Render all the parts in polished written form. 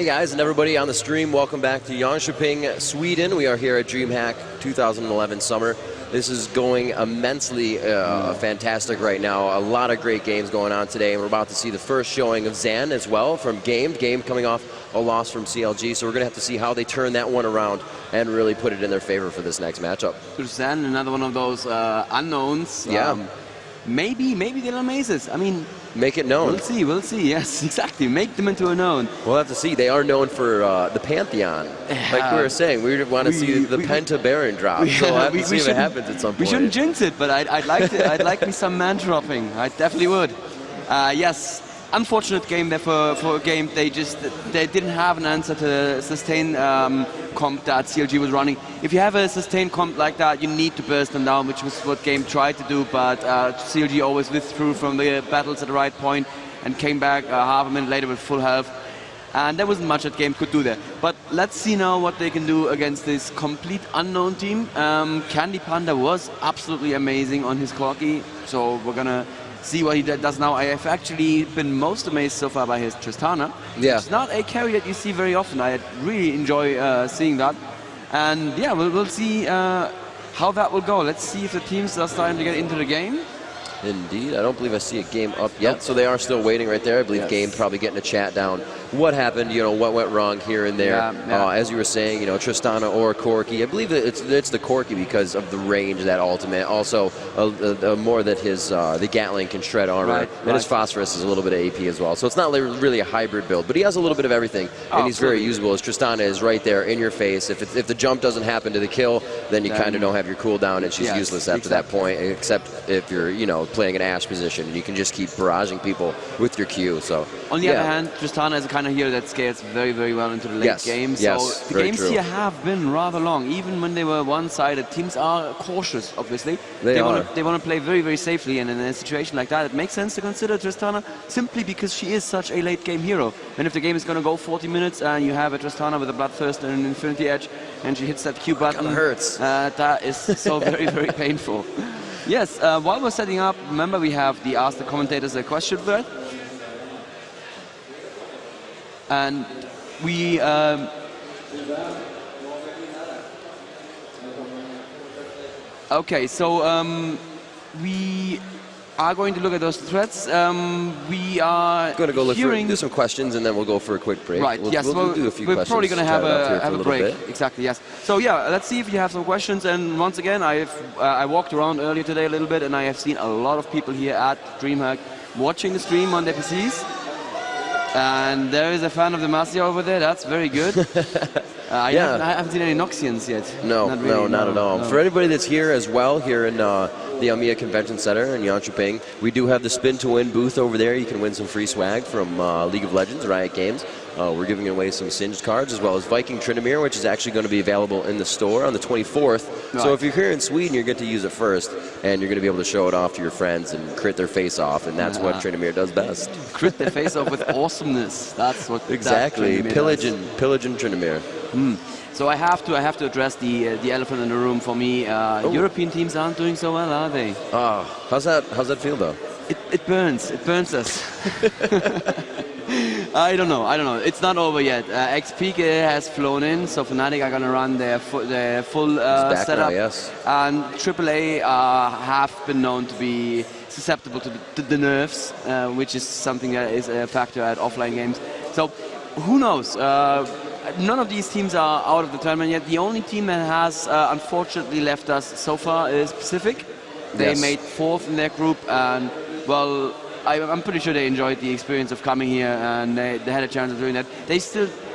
Hey guys and everybody on the stream, welcome back to Jönköping, Sweden. We are here at DreamHack 2011 Summer. This is going immensely fantastic right now. A lot of great games going on today, and we're about to see the first showing of XAN as well from Game coming off a loss from CLG, so we're going to have to see how they turn that one around and really put it in their favor for this next matchup. XAN, another one of those unknowns. Yeah. Maybe they'll amaze us. I mean, make it known. We'll see. Yes, exactly. Make them into a known. We'll have to see. They are known for the Pantheon. Like we were saying, we want to see the Penta Baron drop. So we'll have to see if it happens at some point. We shouldn't jinx it, but I'd like to. I'd like me some man dropping. I definitely would. Yes. Unfortunate game there for a game. They didn't have an answer to the sustain comp that CLG was running. If you have a sustain comp like that, you need to burst them down, which was what Game tried to do, but CLG always withdrew from the battles at the right point and came back half a minute later with full health. And there wasn't much that Game could do there. But let's see now what they can do against this complete unknown team. Candy Panda was absolutely amazing on his corki, so we're gonna see what he does now. I have actually been most amazed so far by his Tristana. Yeah. It's not a carry that you see very often. I really enjoy seeing that. And yeah, we'll see how that will go. Let's see if the teams are starting to get into the game. Indeed. I don't believe I see a game up yet, so they are still waiting right there. I believe Game probably getting a chat down. What happened, what went wrong here and there. As you were saying, Tristana or Corki. I believe that it's the Corki because of the range of that ultimate. Also, more that his the Gatling can shred armor, and his Phosphorus is a little bit of AP as well. So it's not really a hybrid build, but he has a little bit of everything, and he's very usable. His Tristana is right there in your face. If the jump doesn't happen to the kill, then you kind of don't have your cooldown, and she's useless after that point, except if you're playing an Ashe position, and you can just keep barraging people with your Q. So on the other hand, Tristana is a kind of hero that scales very, very well into the late game. So the games here have been rather long. Even when they were one-sided, teams are cautious, obviously. They want to play very, very safely, and in a situation like that, it makes sense to consider Tristana simply because she is such a late-game hero. And if the game is going to go 40 minutes and you have a Tristana with a Bloodthirst and an Infinity Edge, and she hits that Q button, hurts. That is so very, very painful. Yes, while we're setting up, remember we have the Ask the Commentators a question thread. And we okay, so we are going to look at those threads. We are going to go do some questions, and then we'll go for a quick break. Right. Yes. We'll do a few questions. We're probably going to have a break. Bit. Exactly. Yes. So yeah, let's see if you have some questions. And once again, I walked around earlier today a little bit, and I have seen a lot of people here at DreamHack watching the stream on their PCs. And there is a fan of the Masia over there. That's very good. I haven't seen any Noxians yet. No, not at all. No. For anybody that's here as well, here in the Almia Convention Center in Jönköping, we do have the Spin to Win booth over there. You can win some free swag from League of Legends, Riot Games. We're giving away some Singed cards as well as Viking Tryndamere, which is actually going to be available in the store on the 24th. Right. So if you're here in Sweden, you're going to use it first, and you're going to be able to show it off to your friends and crit their face off, and that's what Tryndamere does best. Crit their face off with awesomeness. That's what exactly. Pillage and Tryndamere. So I have to address the elephant in the room for me. European teams aren't doing so well, are they? How's that feel though? It burns. It burns us. I don't know. It's not over yet. XP has flown in, so Fnatic are going to run their full setup. Now, yes. And AAA have been known to be susceptible to the nerfs, which is something that is a factor at offline games. So who knows? None of these teams are out of the tournament yet. The only team that has unfortunately left us so far is Pacific. They made 4th in their group, and well, I'm pretty sure they enjoyed the experience of coming here, and they had a chance of doing that.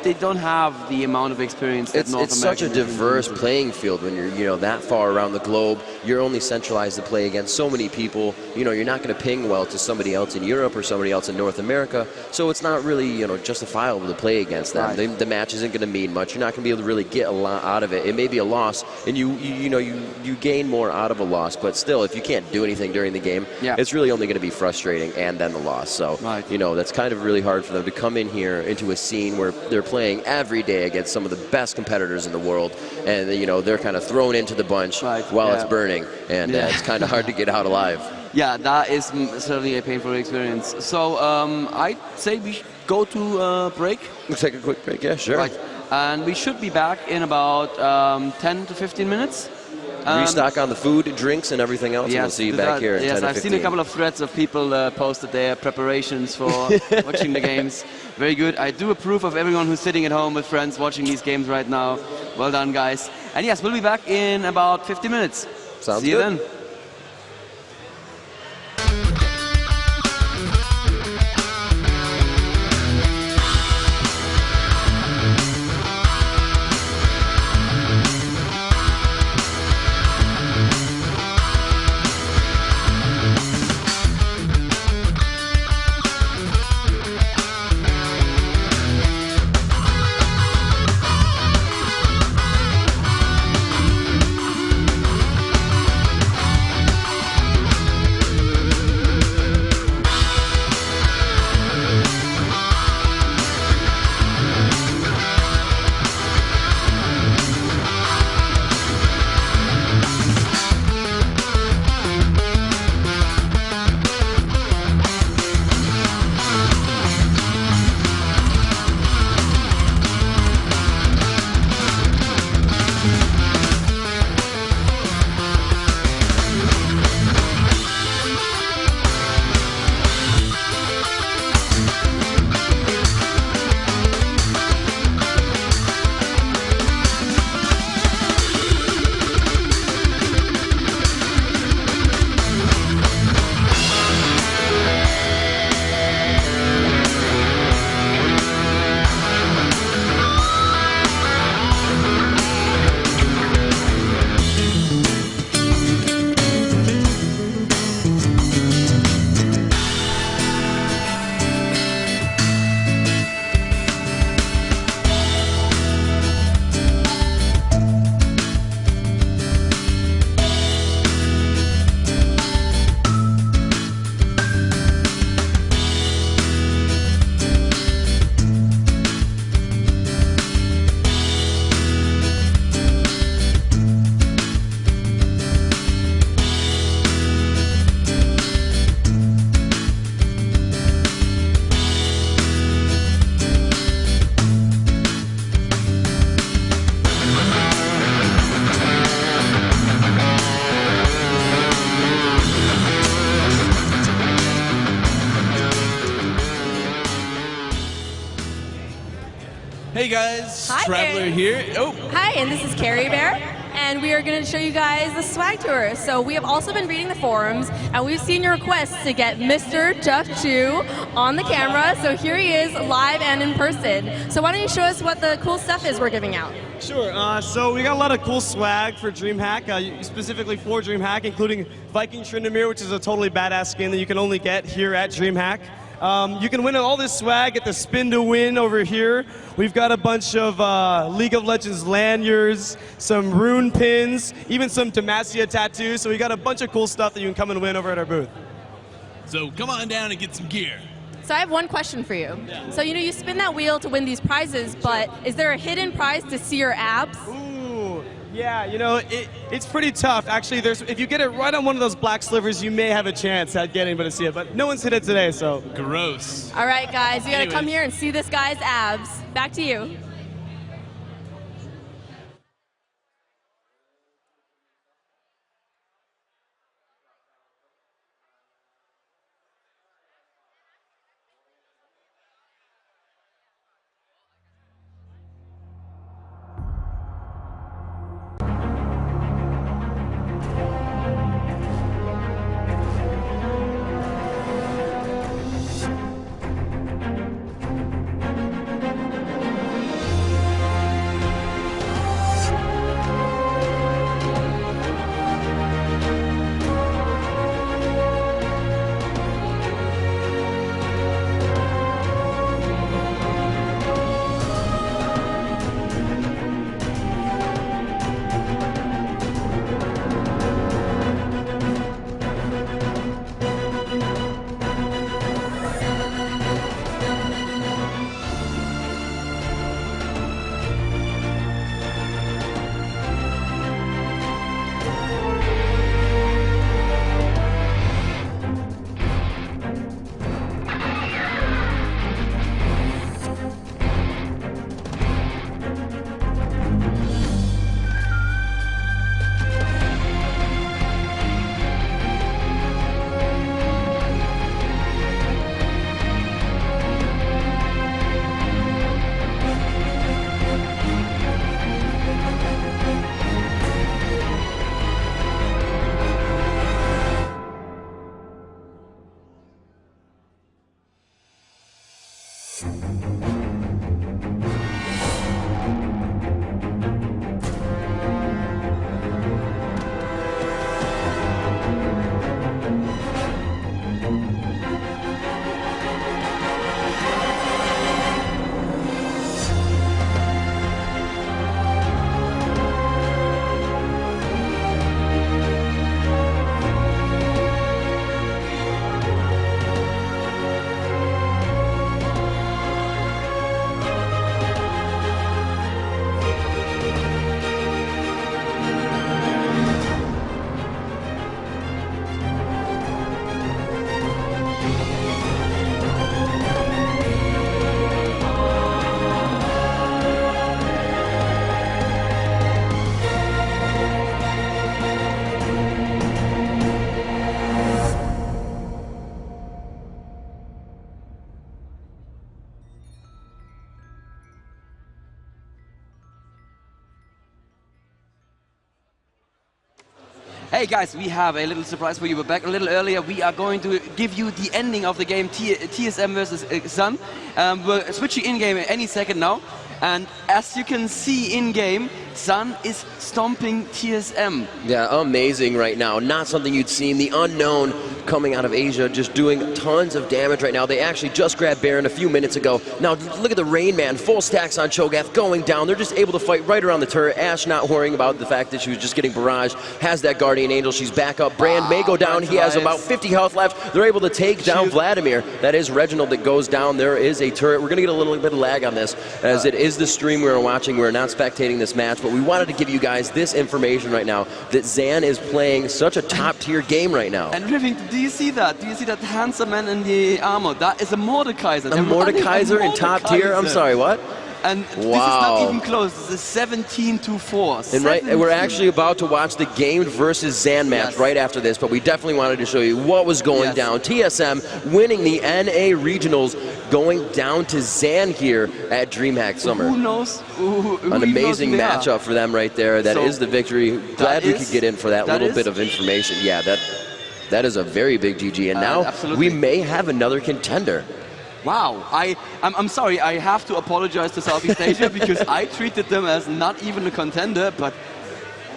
They don't have the amount of experience that North America. It's such a diverse playing field when you're that far around the globe. You're only centralized to play against so many people. You're not going to ping well to somebody else in Europe or somebody else in North America. So it's not really justifiable to play against them. Right. The match isn't going to mean much. You're not going to be able to really get a lot out of it. It may be a loss, and you gain more out of a loss. But still, if you can't do anything during the game, it's really only going to be frustrating, and then the loss. So that's kind of really hard for them to come in here into a scene where they're playing every day against some of the best competitors in the world, and they're kind of thrown into the bunch while it's burning, and it's kind of hard to get out alive. Yeah, that is certainly a painful experience. So I'd say we go to a break. We'll take a quick break, yeah, sure. Right. And we should be back in about 10 to 15 minutes. Restock on the food, drinks, and everything else, and we'll see you back here in 10 to 15. I've seen a couple of threads of people posted their preparations for watching the games. Very good. I do approve of everyone who's sitting at home with friends watching these games right now. Well done, guys. And yes, we'll be back in about 50 minutes. Sounds See you good. then. Hey guys, Hi, Traveler here. Oh. Hi, and this is Carrie Bear, and we are going to show you guys the swag tour. So we have also been reading the forums, and we've seen your requests to get Mr. Duck Chew on the camera. So here he is, live and in person. So why don't you show us what the cool stuff is we're giving out? Sure. So we got a lot of cool swag for DreamHack, specifically for DreamHack, including Viking Tryndamere, which is a totally badass skin that you can only get here at DreamHack. You can win all this swag at the Spin to Win over here. We've got a bunch of League of Legends lanyards, some rune pins, even some Demacia tattoos. So we got a bunch of cool stuff that you can come and win over at our booth. So come on down and get some gear. So I have one question for you. Yeah. So you spin that wheel to win these prizes, but is there a hidden prize to see your abs? Ooh, yeah, it's pretty tough. Actually, if you get it right on one of those black slivers, you may have a chance at getting to see it, but no one's hit it today, so. Gross. All right, guys, you gotta come here and see this guy's abs. Back to you. Hey guys, we have a little surprise for you. We're back a little earlier. We are going to give you the ending of the game, TSM versus XAN. We're switching in-game any second now. And as you can see in-game, XAN is stomping TSM. Yeah, amazing right now. Not something you'd seen. The unknown coming out of Asia, just doing tons of damage right now. They actually just grabbed Baron a few minutes ago. Now look at the Rain Man, full stacks on Cho'Gath going down. They're just able to fight right around the turret. Ashe not worrying about the fact that she was just getting barraged. Has that Guardian Angel. She's back up. Brand may go down. He has about 50 health left. They're able to take down Vladimir. That is Reginald that goes down. There is a turret. We're going to get a little bit of lag on this, as it is the stream we are watching. We're not spectating this match, but we wanted to give you guys this information right now, that XAN is playing such a top-tier game right now. And Riffing, do you see that? Do you see that handsome man in the armor? That is a Mordekaiser. A Mordekaiser in top tier? I'm sorry, what? And this is not even close. This is 17-4. And we're actually about to watch the Gamed versus XAN match right after this, but we definitely wanted to show you what was going down. TSM winning the NA Regionals, going down to XAN here at DreamHack Summer. Who knows? An amazing matchup for them right there. That is the victory. Glad we could get in for that little bit of information. Yeah, that is a very big GG. And now we may have another contender. Wow, I'm sorry, I have to apologize to Southeast Asia because I treated them as not even a contender, but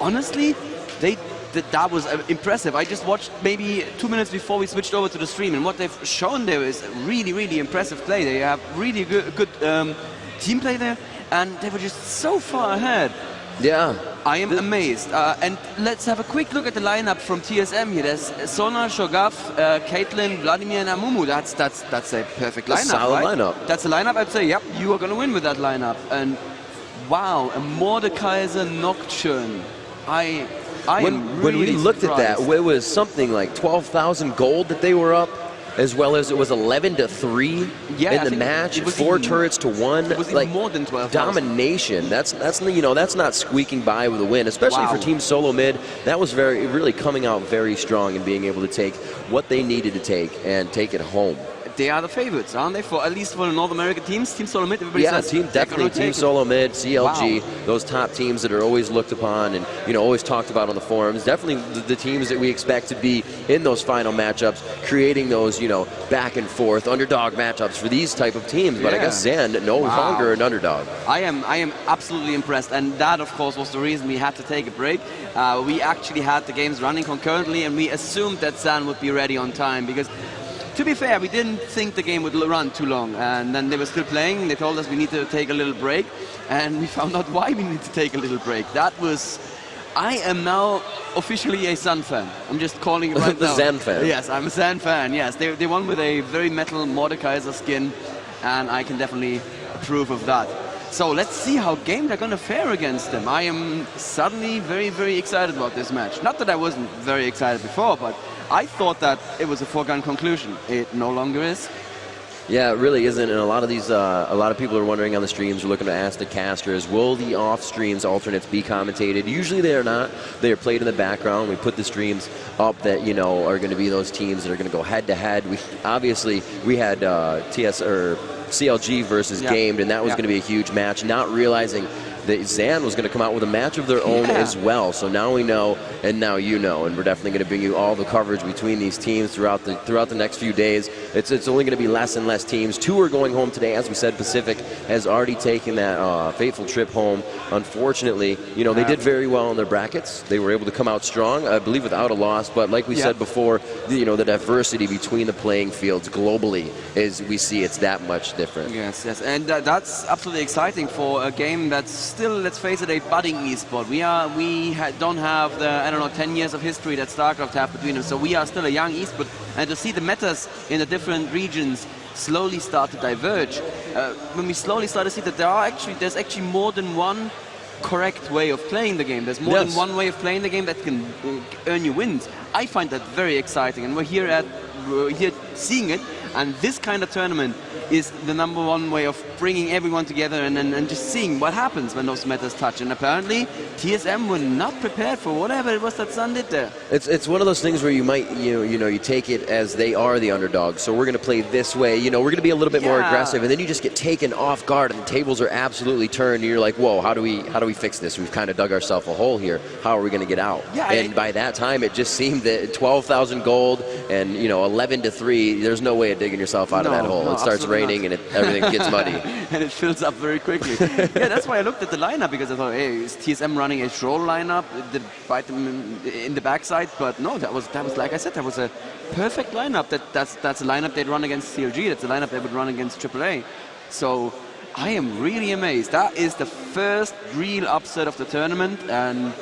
honestly, that was impressive. I just watched maybe 2 minutes before we switched over to the stream, and what they've shown there is really, really impressive play. They have really good team play there, and they were just so far ahead. Yeah. I am amazed. And let's have a quick look at the lineup from TSM here. There's Sona, Cho'Gath, Caitlyn, Vladimir, and Amumu. That's a perfect lineup, solid lineup. That's a lineup I'd say, yep, you are going to win with that lineup. And wow, a Mordekaiser Nocturne. When we looked at that, it was something like 12,000 gold that they were up, as well as it was 11-3 in the match, 4 turrets to 1. It was like more than 12. Domination. That's not squeaking by with a win, especially for Team Solo Mid. That was really coming out very strong and being able to take what they needed to take and take it home. They are the favorites, aren't they? At least for the North American teams, Team Solo Mid, everybody says. Definitely Team Solo Mid, CLG, those top teams that are always looked upon and always talked about on the forums. Definitely the teams that we expect to be in those final matchups, creating those back and forth underdog matchups for these type of teams. But I guess XAN no longer an underdog. I am absolutely impressed, and that of course was the reason we had to take a break. We actually had the games running concurrently, and we assumed that XAN would be ready on time because, to be fair, we didn't think the game would run too long, and then they were still playing. They told us we need to take a little break, and we found out why we need to take a little break. I am now officially a XAN fan. I'm just calling it right now. The XAN fan. Yes, I'm a XAN fan, yes. They won with a very metal Mordekaiser skin, and I can definitely approve of that. So let's see how game they're going to fare against them. I am suddenly very, very excited about this match. Not that I wasn't very excited before, but I thought that it was a foregone conclusion. It no longer is. Yeah, it really isn't, and a lot of people are wondering on the streams, we're looking to ask the casters, will the off-streams alternates be commentated? Usually they are not. They are played in the background. We put the streams up that, are going to be those teams that are going to go head-to-head. We had CLG versus Gamed, and that was going to be a huge match, not realizing that XAN was going to come out with a match of their own as well. So now we know, and now you know, and we're definitely going to bring you all the coverage between these teams throughout the next few days. It's only going to be less and less teams. 2 are going home today. As we said, Pacific has already taken that fateful trip home. Unfortunately, they did very well in their brackets. They were able to come out strong, I believe, without a loss. But like we said before, the diversity between the playing fields globally we see it's that much different. Yes, and that's absolutely exciting for a game that's still, let's face it, a budding esport. We don't have the 10 years of history that StarCraft have between them. So we are still a young esport, and to see the metas in the different regions slowly start to diverge, when we slowly start to see that there's actually more than one correct way of playing the game. There's more than one way of playing the game that can earn you wins. I find that very exciting, and we're here seeing it. And this kind of tournament is the #1 way of bringing everyone together and just seeing what happens when those metas touch. And apparently, TSM were not prepared for whatever it was that Sun did there. It's one of those things where you might, you take it as they are the underdog, so we're going to play this way, we're going to be a little bit more aggressive, and then you just get taken off guard, and the tables are absolutely turned, and you're like, whoa, how do we fix this? We've kind of dug ourselves a hole here. How are we going to get out? Yeah, and by that time, it just seemed that 12,000 gold and 11-3, there's no way of digging yourself out of that hole. It starts raining and everything gets muddy. And it fills up very quickly. Yeah, that's why I looked at the lineup, because I thought, hey, is TSM running a troll lineup, bite them in the backside? But no, that was like I said, that was a perfect lineup. That's a lineup they'd run against CLG. That's a lineup they would run against AAA. So I am really amazed. That is the first real upset of the tournament, and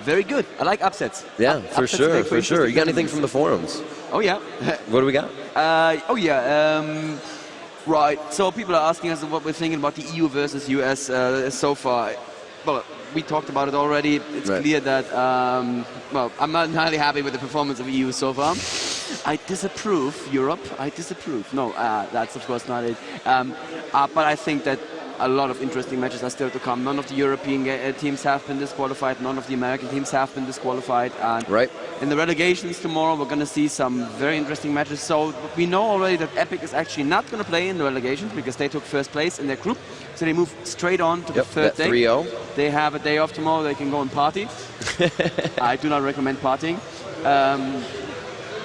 very good. I like upsets. Yeah, for sure, for sure. You got anything from the forums? Oh yeah. What do we got? Right. So people are asking us what we're thinking about the EU versus US so far. Well, we talked about it already. It's clear that, well, I'm not entirely happy with the performance of EU so far. I disapprove, Europe. I disapprove. No, that's of course not it. But I think that a lot of interesting matches are still to come. None of the European teams have been disqualified. None of the American teams have been disqualified. And in the relegations tomorrow, we're going to see some very interesting matches. So we know already that Epic is actually not going to play in the relegations because they took first place in their group. So they move straight on to the third day. 3-0. They have a day off tomorrow. They can go and party. I do not recommend partying.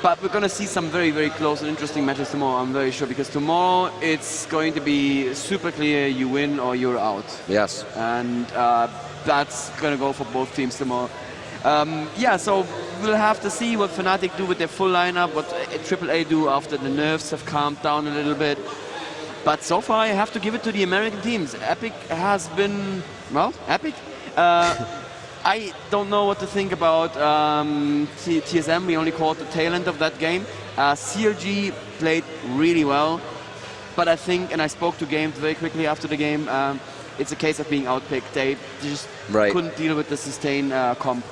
But we're going to see some very, very close and interesting matches tomorrow, I'm very sure, because tomorrow it's going to be super clear, you win or you're out. Yes. And that's going to go for both teams tomorrow. Yeah, so we'll have to see what Fnatic do with their full lineup, what AAA do after the nerves have calmed down a little bit. But so far I have to give it to the American teams. Epic has been, well, Epic. I don't know what to think about TSM. We only caught the tail end of that game. CLG played really well, but I think, and I spoke to Games very quickly after the game, it's a case of being outpicked. They just couldn't deal with the sustain comp.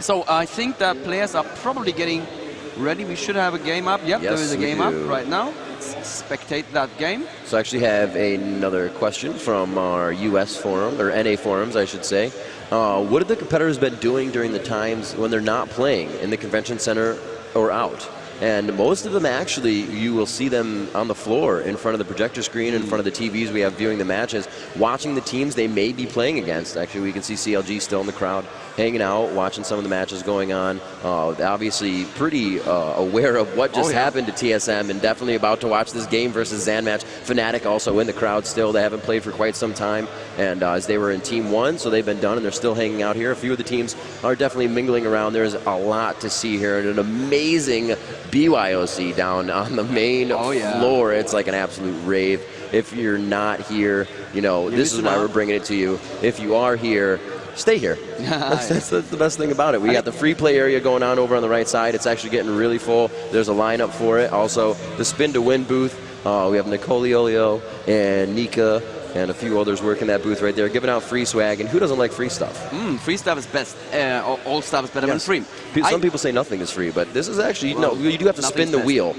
So I think that players are probably getting ready. We should have a game up. Yep, there is a game up right now. Let's spectate that game. So I actually have another question from our US forum, or NA forums, I should say. What have the competitors been doing during the times when they're not playing in the convention center or out? And most of them actually, you will see them on the floor in front of the projector screen, in front of the TVs we have viewing the matches, watching the teams they may be playing against. Actually, we can see CLG still in the crowd, hanging out, watching some of the matches going on. Obviously pretty aware of what just happened to TSM, and definitely about to watch this game versus Xan match. Fnatic also in the crowd still. They haven't played for quite some time, and as they were in Team 1, so they've been done, and they're still hanging out here. A few of the teams are definitely mingling around. There's a lot to see here, and an amazing BYOC down on the main floor. It's like an absolute rave. If you're not here, this is why we're bringing it to you. If you are here, stay here. That's the best thing about it. We got the free play area going on over on the right side. It's actually getting really full. There's a lineup for it. Also, the spin to win booth. We have Nicoliolio and Nika and a few others working that booth right there, giving out free swag. And who doesn't like free stuff? Free stuff is best. All stuff is better than free. Some people say nothing is free, but this is actually, no, you do have to spin the wheel.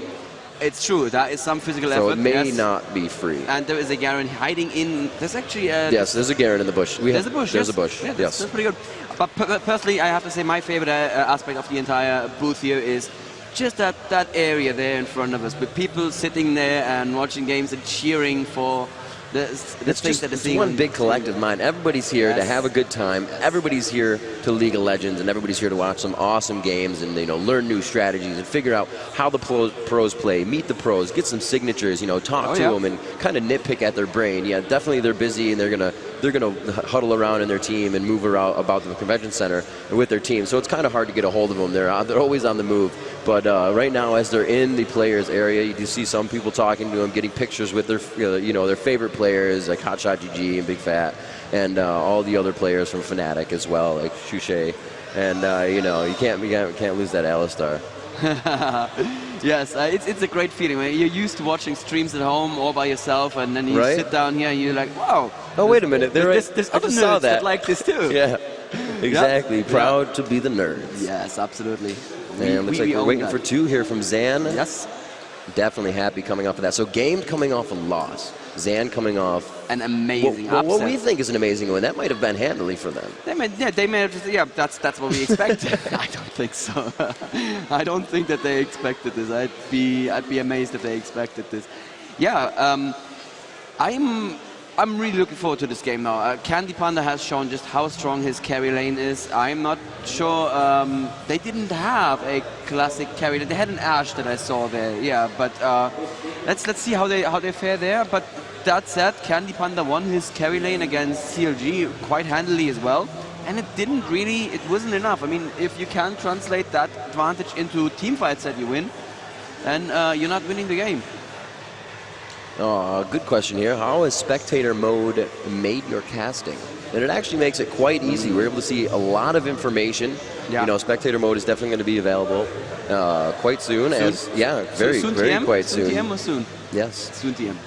It's true, that is some physical effort. So it may not be free. And there is a Garen hiding in, there's actually yes, there's a Garen in the bush. There's a bush, There's a bush, yeah, that's pretty good. But personally, I have to say my favorite aspect of the entire booth here is just that area there in front of us, with people sitting there and watching games and cheering for the things that they're seeing. It's one big collective mind. Everybody's here to have a good time. Everybody's here to League of Legends, and everybody's here to watch some awesome games and learn new strategies and figure out how the pros play, meet the pros, get some signatures, talk to them and kind of nitpick at their brain. Yeah, definitely they're busy, and they're gonna huddle around in their team and move around about the convention center with their team. So it's kind of hard to get a hold of them. They're always on the move. But right now, as they're in the players area, you do see some people talking to them, getting pictures with their their favorite players like Hotshot GG and Big Fat, and all the other players from Fnatic as well, like Shushay. And you can't lose that Alistar. Yes, it's a great feeling. You're used to watching streams at home all by yourself, and then you sit down here and you're like, wow. Oh, wait a minute. There's other nerds that like this too. Yeah, exactly. Proud to be the nerds. Yes, absolutely. And looks like we're waiting for 2 here from Xan. Yes. Definitely happy coming off of that. So Game coming off a loss. XAN coming off an amazing upset. What we think is an amazing win. That might have been handily for them. They made that's what we expected. I don't think so. I don't think that they expected this. I'd be amazed if they expected this. Yeah, I'm really looking forward to this game now. Candy Panda has shown just how strong his carry lane is. I'm not sure they didn't have a classic carry. They had an Ash that I saw there, yeah. But let's see how they fare there. But that said, Candy Panda won his carry lane against CLG quite handily as well. And it wasn't enough. I mean, if you can't translate that advantage into team fights that you win, then you're not winning the game. Oh, good question here. How has spectator mode made your casting? And it actually makes it quite easy. We're able to see a lot of information. Yeah. You know, spectator mode is definitely going to be available quite soon. Very quite soon. Soon TM or soon? Yes. Soon TM.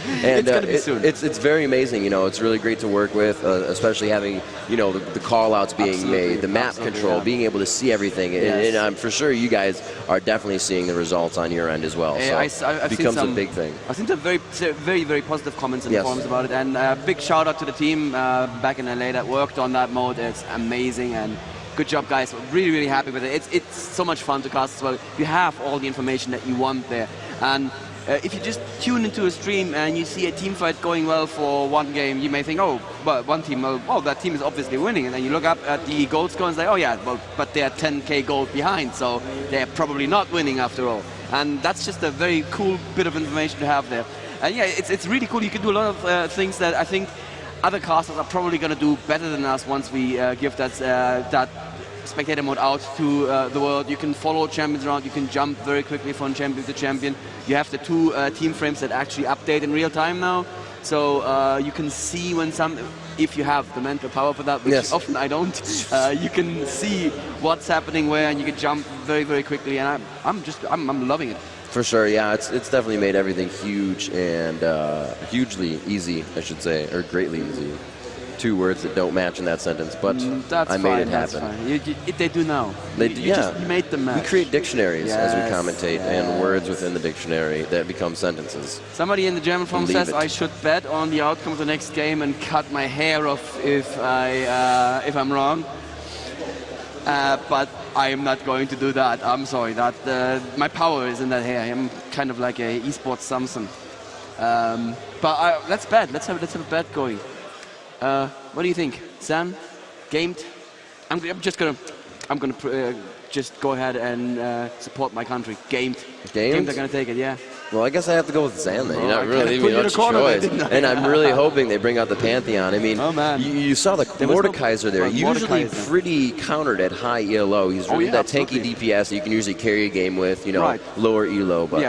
And it's gonna be soon. It's very amazing. You know, it's really great to work with, especially having, you know, the call-outs being made, the map control, being able to see everything. Yes. And I'm for sure you guys are definitely seeing the results on your end as well. So it becomes a big thing. I've seen some very positive comments in the forums about it. And big shout out to the team back in LA that worked on that mode. It's amazing and good job, guys. Really happy with it. It's so much fun to cast as well. You have all the information that you want there. And if you just tune into a stream and you see a team fight going well for one game, you may think, oh, but one team, well, that team is obviously winning. And then you look up at the gold score and say, oh yeah, well, but they're 10k gold behind, so they're probably not winning after all. And that's just a very cool bit of information to have there. And yeah, it's really cool. You can do a lot of things that I think other casters are probably going to do better than us once we give that spectator mode out to the world. You can follow champions around, you can jump very quickly from champion to champion. You have the two team frames that actually update in real time now. So you can see when if you have the mental power for that, which often I don't, you can see what's happening where and you can jump very quickly, and I'm loving it. For sure, yeah, it's definitely made everything huge and hugely easy, I should say, or greatly easy. Two words that don't match in that sentence, but I made it happen. They do now. You made them match. We create dictionaries as we commentate and words within the dictionary that become sentences. Somebody in the German forum says I should bet on the outcome of the next game and cut my hair off if I'm wrong. But I am not going to do that. I'm sorry. My power is in that hair. I'm kind of like a Esports Samson. But let's bet. Let's have a bet going. What do you think, Sam? Gamed? I'm just gonna just go ahead and support my country. Gamed. Gamed are gonna take it, yeah. Well, I guess I have to go with XAN then. You're not really leaving me much choice. And I'm really hoping they bring out the Pantheon. I mean, you saw the Mordekaiser there. Usually pretty countered at high ELO. He's really that tanky DPS that you can usually carry a game with, you know, lower ELO. But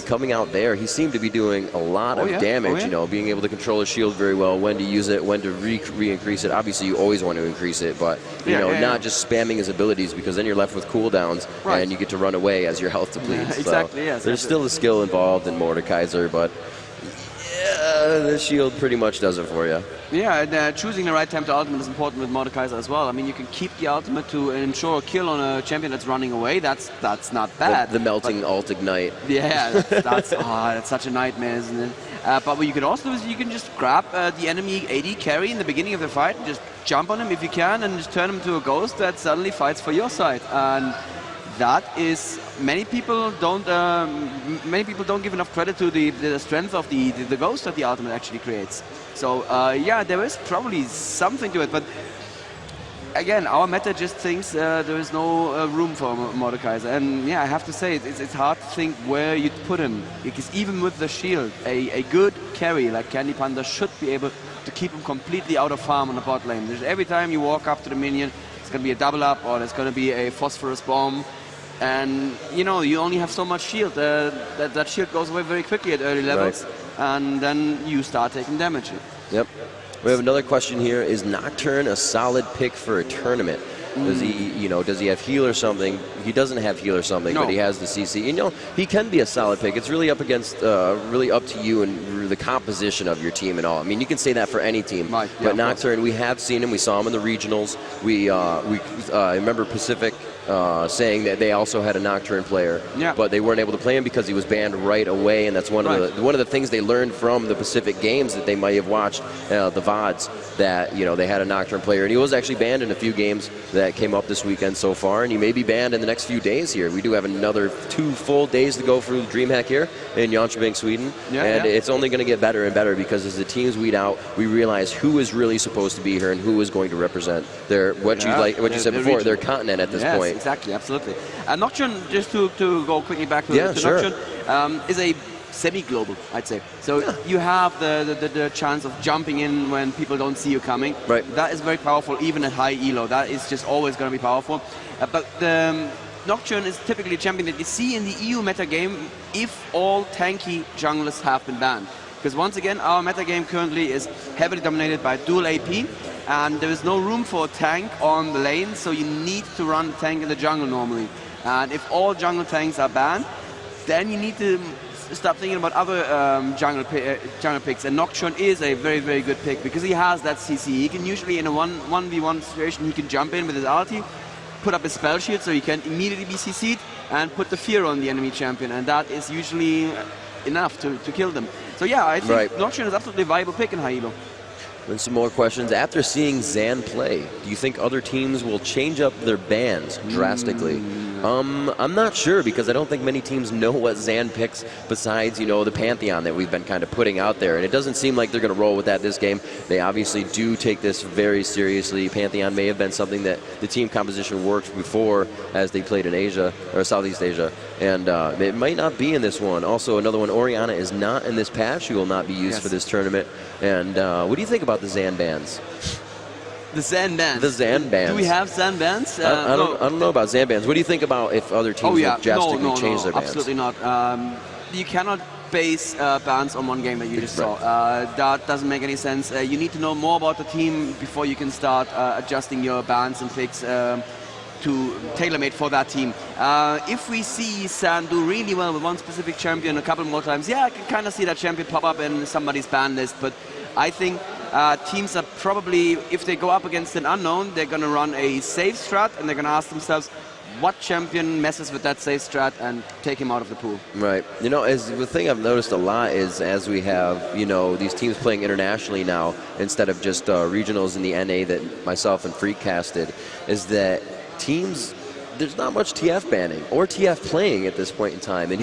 coming out there, he seemed to be doing a lot of damage, you know, being able to control his shield very well, when to use it, when to re-increase it. Obviously, you always want to increase it, but, you know, not just spamming his abilities, because then you're left with cooldowns and you get to run away as your health depletes. Exactly, yes. There's still a skill involved in Mordekaiser, but the shield pretty much does it for you. Yeah, and choosing the right time to ultimate is important with Mordekaiser as well. I mean, you can keep the ultimate to ensure a kill on a champion that's running away. That's not bad. The melting ult ignite. Yeah, that's such a nightmare, isn't it? But what you can also do is you can just grab the enemy AD carry in the beginning of the fight, and just jump on him if you can, and just turn him to a ghost that suddenly fights for your side. And that is, many people don't give enough credit to the strength of the ghost that the ultimate actually creates. So yeah, there is probably something to it, but again, our meta just thinks there is no room for Mordekaiser. And yeah, I have to say, it's hard to think where you'd put him, because even with the shield, a good carry like Candy Panda should be able to keep him completely out of farm on the bot lane. Every time you walk up to the minion, it's going to be a double up, or there's going to be a phosphorus bomb. And, you know, you only have so much shield. That shield goes away very quickly at early levels. And then you start taking damage. Yep. We have another question here. Is Nocturne a solid pick for a tournament? Does he, does he have heal or something? He doesn't have heal or something, but he has the CC. He can be a solid pick. It's really up against, really up to you and the composition of your team and all. I mean, you can say that for any team. Right. But Nocturne, we have seen him. We saw him in the regionals. We remember Pacific saying that they also had a Nocturne player, but they weren't able to play him because he was banned right away, and that's one of the things they learned from the Pacific games that they might have watched the VODs, that they had a Nocturne player, and he was actually banned in a few games that came up this weekend so far, and he may be banned in the next few days here. We do have another 2 full days to go through DreamHack here in Jönköping, Sweden, and it's only going to get better and better because as the teams weed out, we realize who is really supposed to be here and who is going to represent what you said before, their continent at this point. Exactly, absolutely. Nocturne, just to go quickly back to Nocturne, is a semi-global, I'd say. So you have the chance of jumping in when people don't see you coming. Right. That is very powerful, even at high elo. That is just always going to be powerful. But Nocturne is typically a champion that you see in the EU meta game if all tanky junglers have been banned. Because once again, our meta game currently is heavily dominated by dual AP, and there is no room for a tank on the lane, so you need to run the tank in the jungle normally. And if all jungle tanks are banned, then you need to start thinking about other jungle picks, and Nocturne is a very, very good pick because he has that CC. He can usually, in a 1v1 situation, he can jump in with his ulti, put up his spell shield so he can immediately be CC'd, and put the fear on the enemy champion, and that is usually enough to kill them. So yeah, I think Nocturne is absolutely a viable pick in high elo. And some more questions. After seeing XAN play, do you think other teams will change up their bans drastically? I'm not sure because I don't think many teams know what XAN picks besides, the Pantheon that we've been kind of putting out there. And it doesn't seem like they're going to roll with that this game. They obviously do take this very seriously. Pantheon may have been something that the team composition worked before as they played in Asia, or Southeast Asia. And it might not be in this one. Also, another one, Orianna is not in this patch. She will not be used for this tournament. And what do you think about the XAN bans? The XAN bans? The XAN bans. Do we have XAN bans? I don't know about XAN bans. What do you think about if other teams will drastically change their bans? Absolutely not. You cannot base bans on one game that you just saw. That doesn't make any sense. You need to know more about the team before you can start adjusting your bans and picks to tailor-made for that team. If we see XAN do really well with one specific champion a couple more times, I can kind of see that champion pop up in somebody's ban list, but I think teams are probably, if they go up against an unknown, they're going to run a safe strat, and they're going to ask themselves, what champion messes with that safe strat, and take him out of the pool. Right. As the thing I've noticed a lot is as we have, these teams playing internationally now, instead of just regionals in the NA that myself and Freak casted, is that teams, there's not much TF banning or TF playing at this point in time. And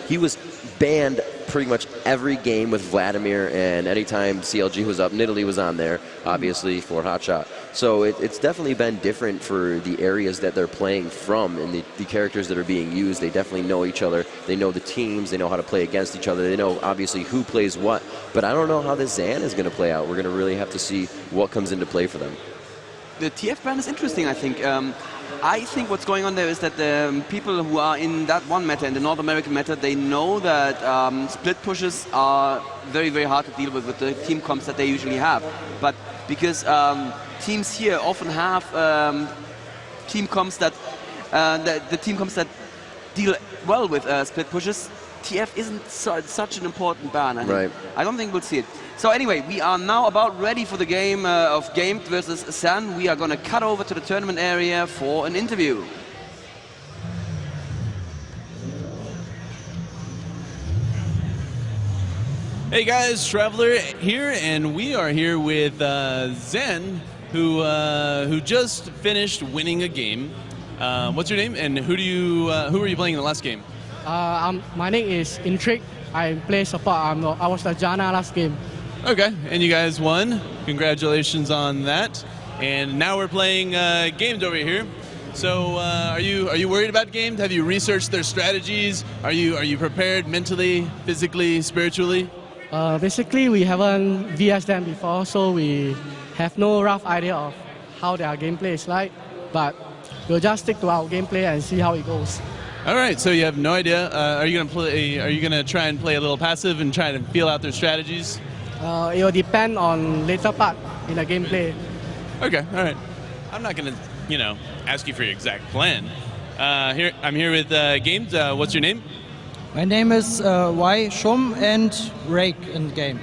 he was banned pretty much every game with Vladimir, and anytime CLG was up, Nidalee was on there, obviously, for Hotshot. So it's definitely been different for the areas that they're playing from, and the characters that are being used. They definitely know each other. They know the teams. They know how to play against each other. They know, obviously, who plays what. But I don't know how this XAN is going to play out. We're going to really have to see what comes into play for them. The TF ban is interesting, I think. I think what's going on there is that the people who are in that one meta, in the North American meta, they know that split pushes are very, very hard to deal with the team comps that they usually have. But because teams here often have team comps that the team comps that deal well with split pushes, TF isn't such an important ban. I don't think we'll see it. So anyway, we are now about ready for the game of Gamed versus XAN. We are going to cut over to the tournament area for an interview. Hey guys, Traveler here, and we are here with XAN, who just finished winning a game. What's your name, and who were you playing in the last game? My name is Intrigue. I play support. I was the Jana last game. Okay, and you guys won. Congratulations on that. And now we're playing Gamed over here. So are you worried about Gamed? Have you researched their strategies? Are you prepared mentally, physically, spiritually? Basically, we haven't VS them before, so we have no rough idea of how their gameplay is like. But we'll just stick to our gameplay and see how it goes. All right, so you have no idea. Are you gonna try and play a little passive and try to feel out their strategies? It will depend on later part in the gameplay. Okay, all right. I'm not gonna you know, ask you for your exact plan. I'm here with Games. What's your name? My name is Y Shum and Rake in the game.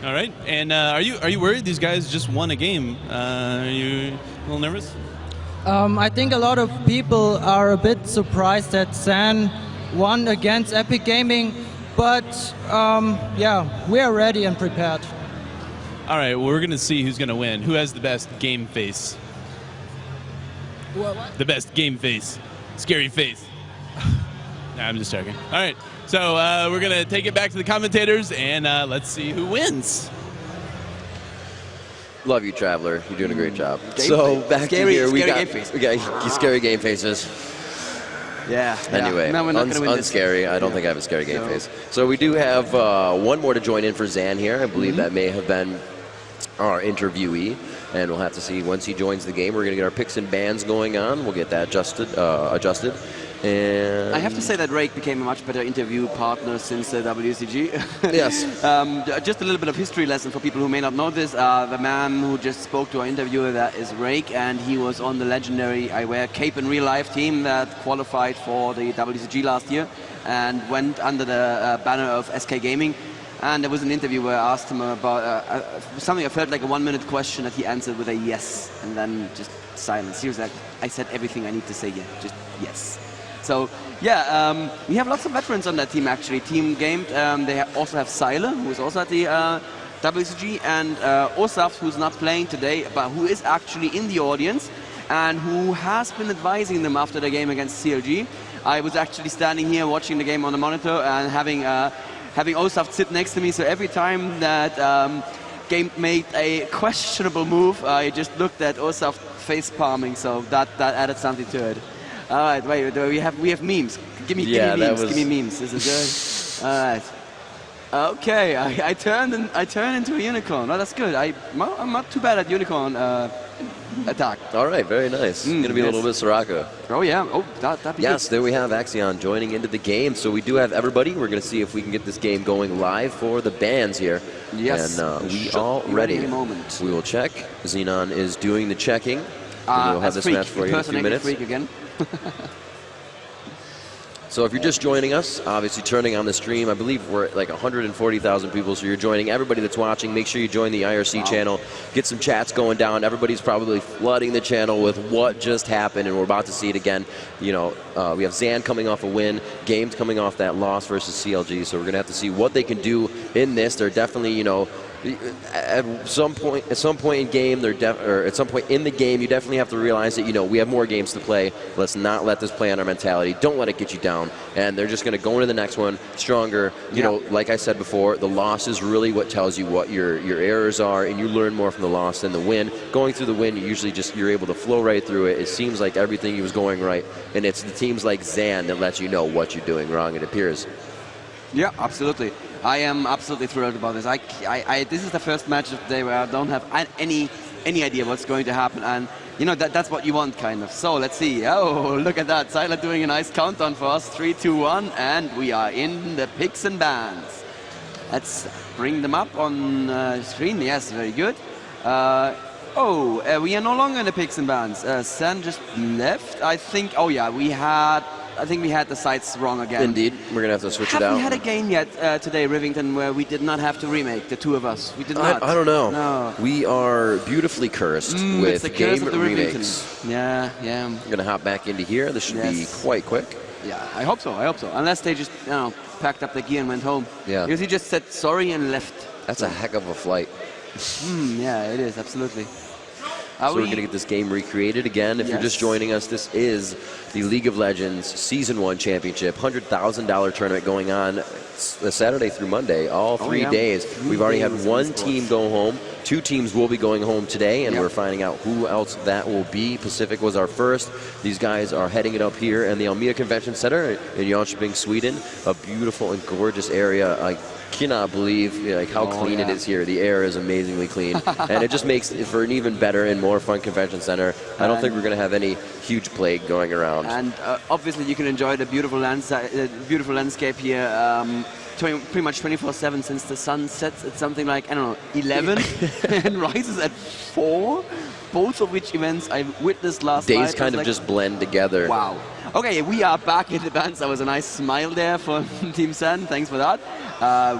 All right. And are you worried? These guys just won a game. Are you a little nervous? I think a lot of people are a bit surprised that XAN won against Epic Gaming, but yeah, we are ready and prepared. All right, well, we're going to see who's going to win. Who has the best game face? What? The best game face. Scary face. Nah, I'm just joking. All right, so we're going to take it back to the commentators, and let's see who wins. Love you, Traveler. You're doing a great job. Back to here, we got scary game faces. Yeah. Anyway, no, we're not gonna win unscary. I don't think I have a scary game face. So we do have one more to join in for XAN here. I believe that may have been our interviewee, and we'll have to see once he joins the game. We're going to get our picks and bans going on. We'll get that adjusted. And I have to say that Rake became a much better interview partner since WCG. Yes. Just a little bit of history lesson for people who may not know this. The man who just spoke to our interviewer, that is Rake, and he was on the legendary I Wear Cape in Real Life team that qualified for the WCG last year and went under the banner of SK Gaming. And there was an interview where I asked him about something I felt like a 1-minute question that he answered with a yes, and then just silence. He was like, I said everything I need to say, yeah, just yes. So, yeah, we have lots of veterans on that team, actually. Team gamed. They also have ShLaYa, who is also at the WCG, and Osaf, who's not playing today, but who is actually in the audience, and who has been advising them after the game against CLG. I was actually standing here watching the game on the monitor and having Osaf sit next to me, so every time that game made a questionable move, I just looked at Osaf face palming, so that added something to it. All right, wait, we have memes. Give me memes. This is good. All right. Okay, I turn into a unicorn. Oh, that's good. I'm not too bad at unicorn attack. All right, very nice. Going to be a little bit Soraka. Oh yeah. Oh, that'd be yes, good. there we have XAN joining into the game. So we do have everybody. We're going to see if we can get this game going live for the bands here. Yes. And we all ready. We will check. Xenon is doing the checking. We'll have this match for you in a few minutes. Freak again. So if you're just joining us, obviously turning on the stream, I believe we're at like 140,000 people, so you're joining. Everybody that's watching, make sure you join the IRC channel, get some chats going down. Everybody's probably flooding the channel with what just happened, and we're about to see it again. You know, we have XAN coming off a win, Games coming off that loss versus CLG, so we're going to have to see what they can do in this. They're definitely, you know, at some point in game, or at some point in the game, you definitely have to realize that, you know, we have more games to play. Let's not let this play on our mentality. Don't let it get you down. And they're just going to go into the next one stronger. You know, like I said before, the loss is really what tells you what your errors are, and you learn more from the loss than the win. Going through the win, you usually you're able to flow right through it. It seems like everything was going right, and it's the teams like XAN that let you know what you're doing wrong, it appears. Yeah, absolutely. I am absolutely thrilled about this. This is the first match of the day where I don't have any idea what's going to happen, and you know that's what you want, kind of. So let's see. Oh, look at that! ShLaYa doing a nice countdown for us. 3, 2, 1, and we are in the picks and bans. Let's bring them up on screen. Yes, very good. We are no longer in the picks and bans. XAN just left. I think. Oh yeah, I think we had the sites wrong again. Indeed. We're going to have to switch it out. Haven't had a game yet today, Rivington, where we did not have to remake, the two of us. We did not. I don't know. No. We are beautifully cursed with game remakes. Yeah. I'm going to hop back into here. This should be quite quick. Yeah, I hope so. Unless they just, you know, packed up the gear and went home. Yeah. Because he just said sorry and left. That's a heck of a flight. Yeah, it is, absolutely. So we're going to get this game recreated again. If you're just joining us, this is the League of Legends Season 1 Championship, $100,000 tournament going on Saturday through Monday, all 3 days. We've already had one team go home. 2 teams will be going home today, and we're finding out who else that will be. Pacific was our first. These guys are heading it up here in the Almia Convention Center in Jönköping, Sweden. A beautiful and gorgeous area. I cannot believe how clean it is here. The air is amazingly clean, and it just makes it for an even better and more fun convention center. I don't think we're going to have any huge plague going around. And obviously you can enjoy the beautiful landscape here pretty much 24/7 since the sun sets at something like, I don't know, 11 and rises at 4. both of which events I witnessed last night. Days kind of just blend together. Wow. Okay, we are back in the bands. That was a nice smile there for Team Sen. Thanks for that.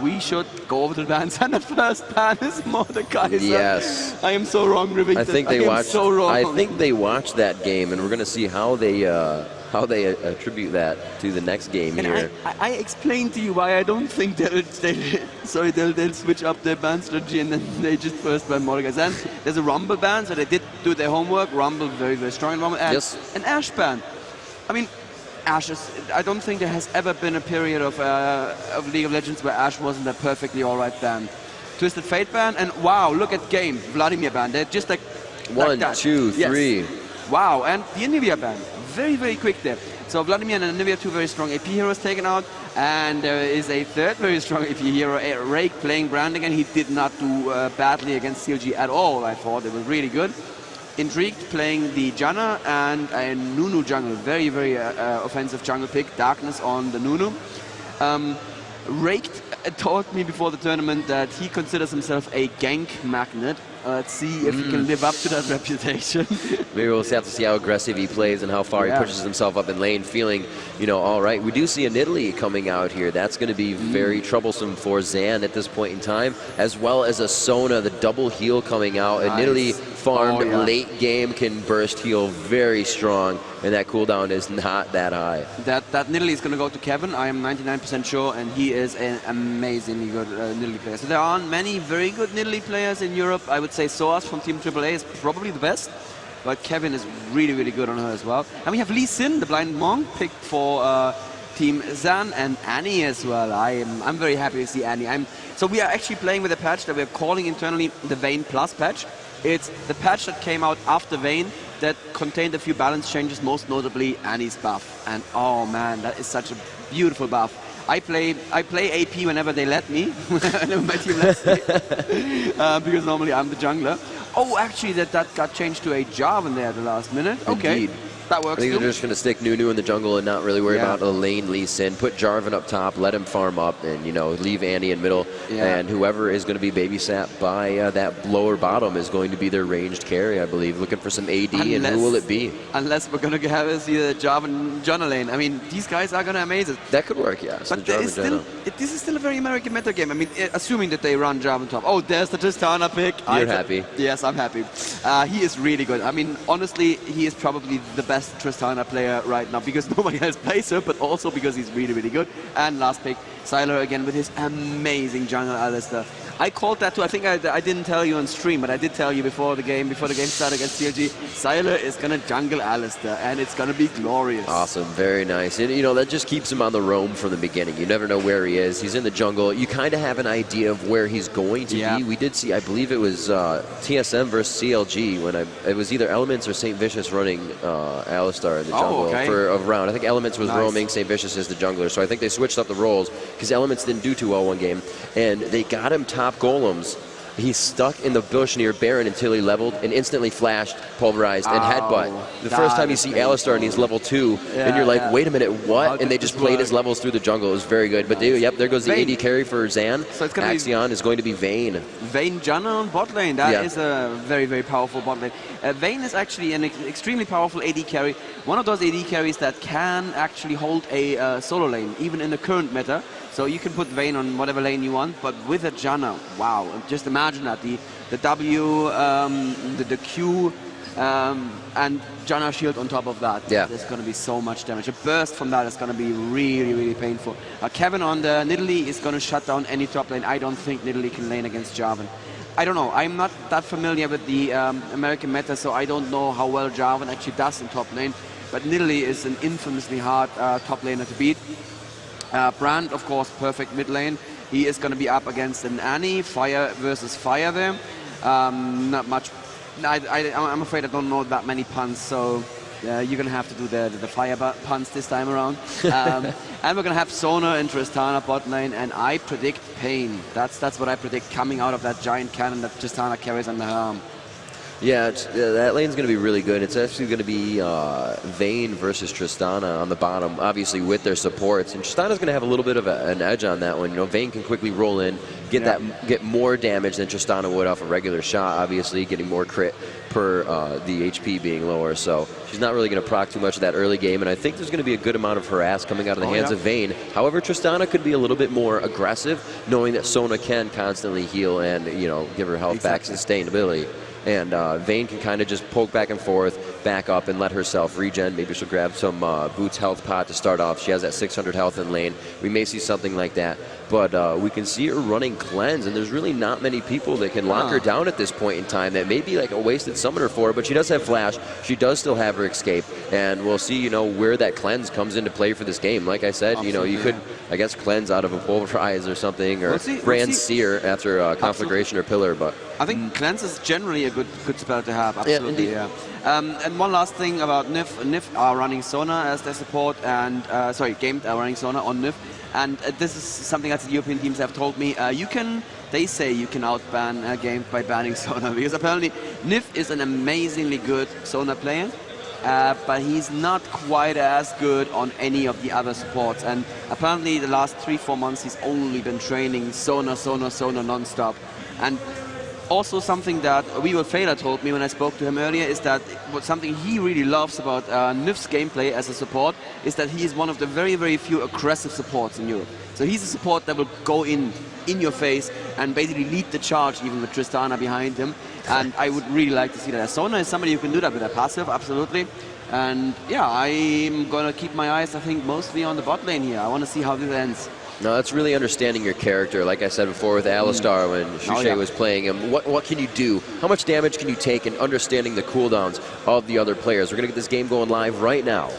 We should go over to the bands. And the first band is Mordecai. Yes. I am so wrong, Rivington. I think they watched. So wrong. I think they watched that game, and we're going to see how they attribute that to the next game and here. I explained to you why I don't think they'll switch up their band strategy and then they just first ban Mordecai. Then there's a Rumble ban, so they did do their homework. Rumble very, very strong in Rumble. And an Ashe ban. I mean, Ashe is, I don't think there has ever been a period of League of Legends where Ashe wasn't a perfectly alright ban. Twisted Fate ban, and wow, look at game. Vladimir ban. They're just like 1, that. 2, 3. Yes. Wow, and the Anivia ban. Very, very quick there. So Vladimir and Anivia, two very strong AP heroes taken out, and there is a third very strong AP hero, Rake, playing Brand again. He did not do badly against CLG at all, I thought. It was really good. Intrigued playing the Janna and a Nunu jungle. Very, very offensive jungle pick. Darkness on the Nunu. Rake told me before the tournament that he considers himself a gank magnet. Let's see if he can live up to that reputation. Maybe we'll have to see how aggressive he plays and how far he pushes himself up in lane, feeling, you know, all right. We do see an Italy coming out here. That's going to be very troublesome for XAN at this point in time, as well as a Sona, the double heal coming out. Nice. And Italy farmed late game can burst heal very strong, and that cooldown is not that high. That Nidalee is going to go to Kevin, I am 99% sure, and he is an amazingly good Nidalee player. So there aren't many very good Nidalee players in Europe. I would say Soas from Team AAA is probably the best, but Kevin is really, really good on her as well. And we have Lee Sin, the blind monk, picked for Team XAN, and Annie as well. I'm very happy to see Annie. So we are actually playing with a patch that we're calling internally the Vayne Plus patch. It's the patch that came out after Vayne that contained a few balance changes, most notably Annie's buff. And oh man, that is such a beautiful buff. I play AP whenever they let me, whenever my team lets me, because normally I'm the jungler. Oh, actually that got changed to a Jarvan there at the last minute. Okay. Indeed. That works. I think they're just going to stick Nunu in the jungle and not really worry about a lane Lee Sin. Put Jarvan up top, let him farm up, and you know, leave Annie in middle. And whoever is going to be babysat by that lower bottom is going to be their ranged carry, I believe. Looking for some AD, and who will it be? Unless we're going to have us either Jarvan Janna lane. I mean, these guys are going to amaze us. That could work, yeah. But this is still a very American meta game. I mean, assuming that they run Jarvan top. Oh, there's the Tristana pick. You're happy? Yes, I'm happy. He is really good. I mean, honestly, he is probably the best Tristana player right now, because nobody else plays her, but also because he's really, really good. And last pick, ShLaYa again with his amazing jungle Alistar. I called that too. I think I didn't tell you on stream, but I did tell you before the game started against CLG. ShLaYa is going to jungle Alistar, and it's going to be glorious. Awesome, very nice. And, you know, that just keeps him on the roam from the beginning. You never know where he is. He's in the jungle. You kind of have an idea of where he's going to be. We did see, I believe it was TSM versus CLG when it was either Elements or St. Vicious running Alistar in the jungle for a round. I think Elements was roaming, St. Vicious is the jungler. So I think they switched up the roles because Elements didn't do too well one game, and they got him top golems. He's stuck in the bush near Baron until he leveled and instantly flashed, pulverized, and headbutt. The first time you see Alistar and he's level 2, and you're like, wait a minute, what? And they just played his levels through the jungle. It was very good. But there goes the AD carry for XAN. So Axion is going to be Vayne. Vayne Janna on bot lane. That is a very, very powerful bot lane. Vayne is actually an extremely powerful AD carry. One of those AD carries that can actually hold a solo lane, even in the current meta. So you can put Vayne on whatever lane you want, but with a Janna, wow. Just imagine that. The W, the Q, and Janna shield on top of that. There's going to be so much damage. A burst from that is going to be really, really painful. Kevin on the Nidalee is going to shut down any top lane. I don't think Nidalee can lane against Jarvan. I don't know. I'm not that familiar with the American meta, so I don't know how well Jarvan actually does in top lane. But Nidalee is an infamously hard top laner to beat. Brand, of course, perfect mid lane. He is going to be up against an Annie, fire versus fire there. Not much. I'm afraid I don't know that many puns, so you're going to have to do the fire puns this time around. And we're going to have Sona and Tristana bot lane, and I predict pain. That's what I predict coming out of that giant cannon that Tristana carries on the arm. Yeah, that lane's going to be really good. It's actually going to be Vayne versus Tristana on the bottom, obviously with their supports. And Tristana's going to have a little bit of an edge on that one. You know, Vayne can quickly roll in, get more damage than Tristana would off a regular shot, obviously, getting more crit per the HP being lower. So she's not really going to proc too much of that early game, and I think there's going to be a good amount of harass coming out of the hands of Vayne. However, Tristana could be a little bit more aggressive, knowing that Sona can constantly heal and, you know, give her health back sustainability. And Vayne can kind of just poke back and forth, back up, and let herself regen. Maybe she'll grab some Boots health pot to start off. She has that 600 health in lane. We may see something like that. But we can see her running cleanse, and there's really not many people that can lock her down at this point in time. That may be like a wasted summoner for her, but she does have flash. She does still have her escape, and we'll see, you know, where that cleanse comes into play for this game. Like I said, you know, you could, I guess, cleanse out of a pulverize or something, or brand seer after conflagration or pillar. But I think cleanse is generally a good spell to have. Absolutely, yeah. And one last thing about NIF. NIF are running Sona as their support, and sorry, Game are running Sona on NIF. And this is something that the European teams have told me. They say you can outban a game by banning Sona, because apparently NIF is an amazingly good Sona player, but he's not quite as good on any of the other supports. And apparently the last 3-4 months he's only been training Sona non-stop. And also something that WeWillFader told me when I spoke to him earlier is that something he really loves about NIF's gameplay as a support is that he is one of the very, very few aggressive supports in Europe. So he's a support that will go in your face and basically lead the charge, even with Tristana behind him. And I would really like to see that. Sona is somebody who can do that with a passive, absolutely. And yeah, I'm going to keep my eyes, I think, mostly on the bot lane here. I want to see how this ends. No, that's really understanding your character. Like I said before with Alistar, when ShLaYa was playing him, what can you do? How much damage can you take, and understanding the cooldowns of the other players. We're going to get this game going live right now.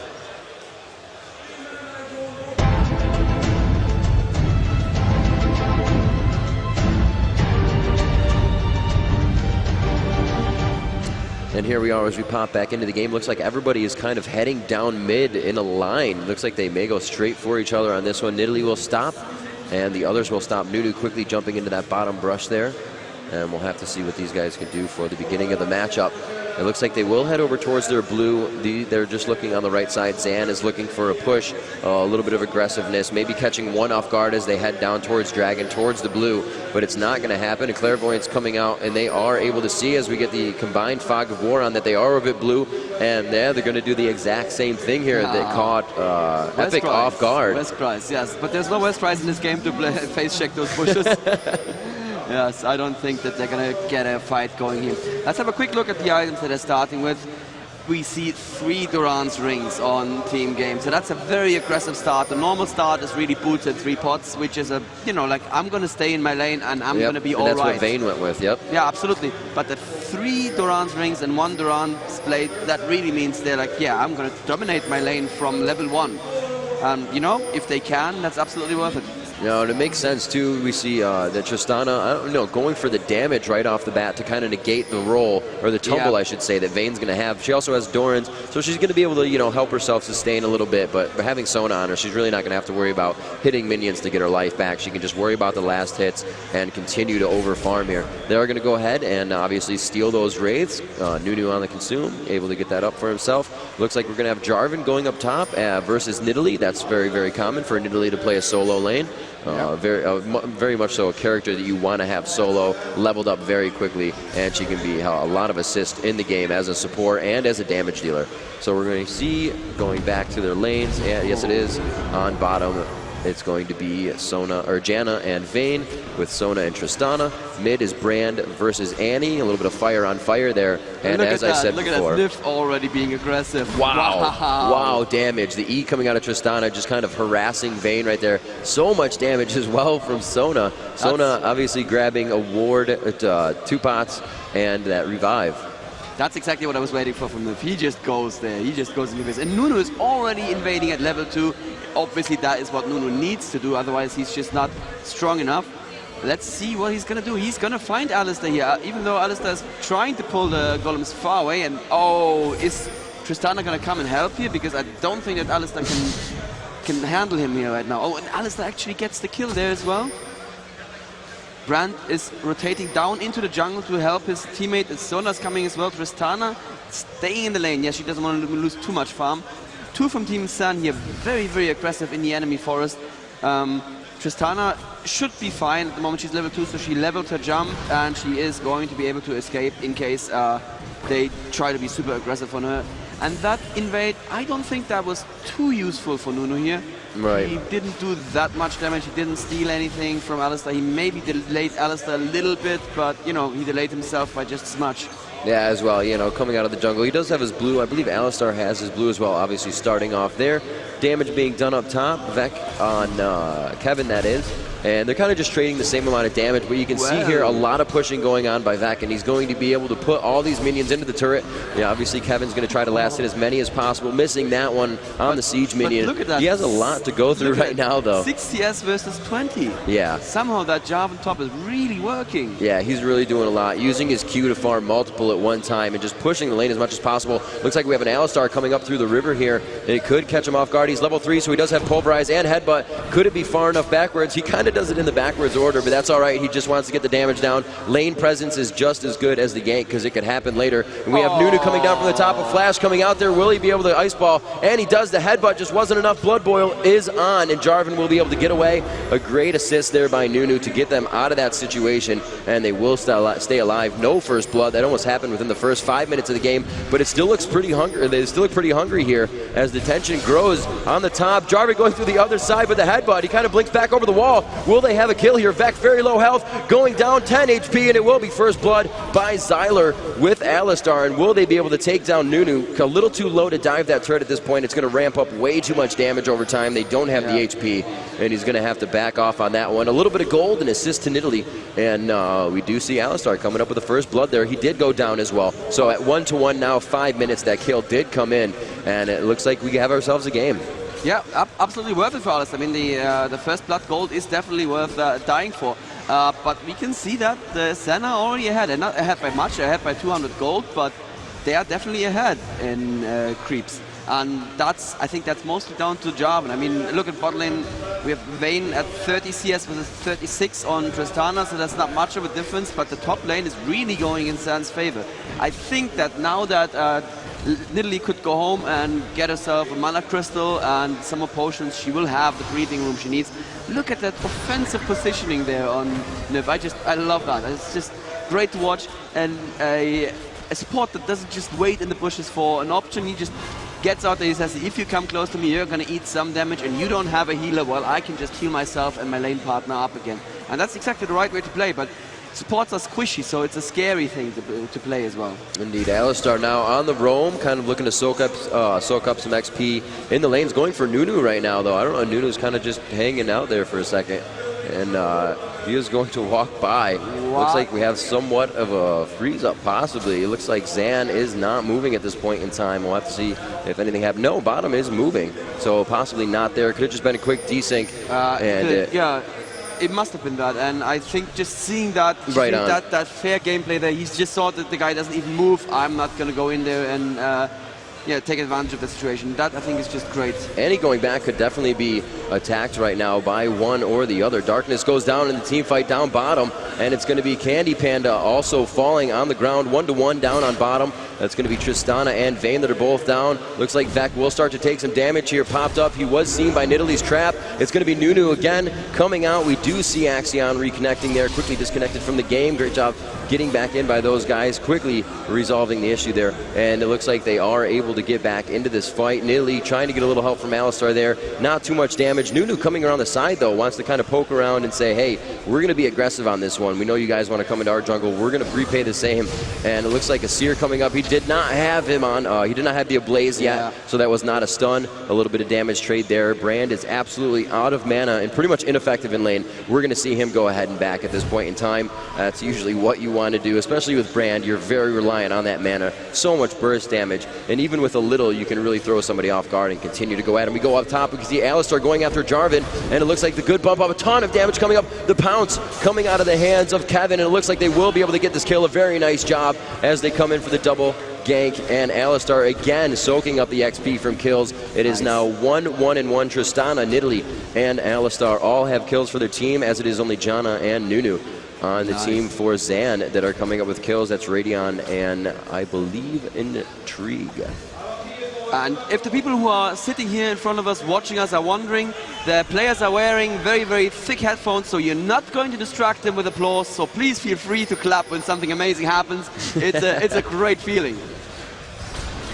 And here we are as we pop back into the game. Looks like everybody is kind of heading down mid in a line. Looks like they may go straight for each other on this one. Nidalee will stop, and the others will stop. Nunu quickly jumping into that bottom brush there. And we'll have to see what these guys can do for the beginning of the matchup. It looks like they will head over towards their blue. They're just looking on the right side. XAN is looking for a push, a little bit of aggressiveness, maybe catching one off guard as they head down towards Dragon, towards the blue, but it's not going to happen. And Clairvoyant's coming out, and they are able to see as we get the combined Fog of War on that they are a bit blue, and yeah, they're going to do the exact same thing here. They caught Epic off guard. West Price, yes, but there's no West Price in this game to face check those pushes. Yes, I don't think that they're going to get a fight going here. Let's have a quick look at the items that they're starting with. We see 3 Durance rings on team game, so that's a very aggressive start. The normal start is really boots and 3 pots, which is a, you know, like, I'm going to stay in my lane and I'm going to be all right. That's what Vayne went with, yep. Yeah, absolutely. But the 3 Durance rings and 1 Durance blade, that really means they're like, yeah, I'm going to dominate my lane from level 1. You know, if they can, that's absolutely worth it. You know, and it makes sense too. We see that Tristana, I don't know, going for the damage right off the bat to kind of negate the roll, or the tumble, I should say, that Vayne's going to have. She also has Doran's, so she's going to be able to, you know, help herself sustain a little bit. But having Sona on her, she's really not going to have to worry about hitting minions to get her life back. She can just worry about the last hits and continue to over farm here. They are going to go ahead and obviously steal those wraiths. Nunu on the consume, able to get that up for himself. Looks like we're going to have Jarvan going up top versus Nidalee. That's very, very common for Nidalee to play a solo lane. Very much so a character that you want to have solo, leveled up very quickly, and she can be a lot of assist in the game as a support and as a damage dealer. So we're going to see, going back to their lanes, and yes it is, on bottom, it's going to be Janna and Vayne with Sona and Tristana. Mid is Brand versus Annie. A little bit of fire on fire there. And as I said before, look at that NIF already being aggressive. Wow. Wow, damage. The E coming out of Tristana, just kind of harassing Vayne right there. So much damage as well from Sona. Sona obviously grabbing a ward at 2 pots and that revive. That's exactly what I was waiting for from NIF. He just goes there. He just goes into this. And Nunu is already invading at level 2. Obviously, that is what Nunu needs to do. Otherwise, he's just not strong enough. Let's see what he's going to do. He's going to find Alistar here, even though Alistar is trying to pull the golems far away. And oh, is Tristana going to come and help here? Because I don't think that Alistar can handle him here right now. Oh, and Alistar actually gets the kill there as well. Brand is rotating down into the jungle to help his teammate. Sona's coming as well. Tristana staying in the lane. Yes, she doesn't want to lose too much farm. 2 from Team XAN here, very, very aggressive in the enemy forest. Tristana should be fine at the moment. She's level 2, so she leveled her jump, and she is going to be able to escape in case they try to be super aggressive on her. And that invade, I don't think that was too useful for Nunu here. Right. He didn't do that much damage. He didn't steal anything from Alistar. He maybe delayed Alistar a little bit, but, you know, he delayed himself by just as much. Yeah, as well, you know, coming out of the jungle. He does have his blue. I believe Alistar has his blue as well, obviously starting off there. Damage being done up top. Vec on Kevin, that is. And they're kind of just trading the same amount of damage, but you can see here a lot of pushing going on by Vec, and he's going to be able to put all these minions into the turret. Yeah, obviously Kevin's going to try to last hit as many as possible, missing that one on the siege minion. Look at that. He has a lot to go through right now, though. 6 CS versus 20. Yeah. Somehow that Jarvan top is really working. Yeah, he's really doing a lot, using his Q to farm multiple at one time and just pushing the lane as much as possible. Looks like we have an Alistar coming up through the river here, and it could catch him off guard. He's level 3, so he does have Pulverize and Headbutt. Could it be far enough backwards? He kind of does it in the backwards order, but that's all right. He just wants to get the damage down. Lane presence is just as good as the gank because it could happen later. And we have Nunu coming down from the top. A flash coming out there. Will he be able to ice ball? And he does. The headbutt just wasn't enough. Blood Boil is on, and Jarvan will be able to get away. A great assist there by Nunu to get them out of that situation, and they will stay alive. No first blood. That almost happened within the first 5 minutes of the game, but it still looks pretty hungry. They still look pretty hungry here as the tension grows on the top. Jarvan going through the other side with the headbutt. He kind of blinks back over the wall. Will they have a kill here? Vec very low health, going down 10 HP, and it will be first blood by Zyler with Alistar. And will they be able to take down Nunu? A little too low to dive that turret at this point. It's going to ramp up way too much damage over time. They don't have the HP, and he's going to have to back off on that one. A little bit of gold and assist to Nidalee, and we do see Alistar coming up with the first blood there. He did go down as well. So at 1-1 now, 5 minutes, that kill did come in, and it looks like we have ourselves a game. Yeah, absolutely worth it for us. I mean, the first blood gold is definitely worth dying for. But we can see that the XAN are already ahead. They're not ahead by much, they're ahead by 200 gold, but they are definitely ahead in creeps. And I think that's mostly down to Jarvan. I mean, look at bot lane. We have Vayne at 30 CS versus 36 on Tristana, so that's not much of a difference, but the top lane is really going in XAN's favor. I think that now that Nidalee could go home and get herself a mana crystal and some more potions, she will have the breathing room she needs. Look at that offensive positioning there on Niv. I love that. It's just great to watch, and a support that doesn't just wait in the bushes for an option. He just gets out there, he says, if you come close to me, you're going to eat some damage, and you don't have a healer, well, I can just heal myself and my lane partner up again. And that's exactly the right way to play, but supports are squishy, so it's a scary thing to play as well. Indeed. Alistar now on the roam, kind of looking to soak up some XP in the lanes, going for Nunu right now, though. I don't know, Nunu's kind of just hanging out there for a second, and he is going to walk by. Looks like we have somewhat of a freeze-up, possibly. It looks like XAN is not moving at this point in time. We'll have to see if anything happens. No, bottom is moving, so possibly not there. Could have just been a quick desync. Yeah, it must have been that, and I think just seeing that, that fair gameplay there, he's just saw that the guy doesn't even move. I'm not going to go in there and take advantage of the situation. That, I think, is just great. Any going back could definitely be attacked right now by one or the other. Darkness goes down in the team fight down bottom, and it's going to be Candy Panda also falling on the ground, 1-1 down on bottom. That's going to be Tristana and Vayne that are both down. Looks like Vec will start to take some damage here. Popped up. He was seen by Nidalee's trap. It's going to be Nunu again coming out. We do see XAN reconnecting there. Quickly disconnected from the game. Great job getting back in by those guys. Quickly resolving the issue there. And it looks like they are able to get back into this fight. Nidalee trying to get a little help from Alistar there. Not too much damage. Nunu coming around the side, though, wants to kind of poke around and say, hey, we're going to be aggressive on this one. We know you guys want to come into our jungle. We're going to repay the same. And it looks like a Seer coming up. He did not have him on. He did not have the Ablaze yet, so that was not a stun. A little bit of damage trade there. Brand is absolutely out of mana and pretty much ineffective in lane. We're going to see him go ahead and back at this point in time. That's usually what you want to do, especially with Brand. You're very reliant on that mana. So much burst damage, and even with a little, you can really throw somebody off guard and continue to go at him. We go up top. We can see Alistar going after Jarvan, and it looks like the good bump up. A ton of damage coming up. The pounce coming out of the hands of Kevin, and it looks like they will be able to get this kill. A very nice job as they come in for the double gank, and Alistar again soaking up the XP from kills. It is now 1-1-1. Tristana, Nidalee, and Alistar all have kills for their team, as it is only Janna and Nunu on the team for XAN that are coming up with kills. That's Radion and I believe Intrigue. And if the people who are sitting here in front of us, watching us, are wondering, the players are wearing very, very thick headphones, so you're not going to distract them with applause, so please feel free to clap when something amazing happens. It's a great feeling.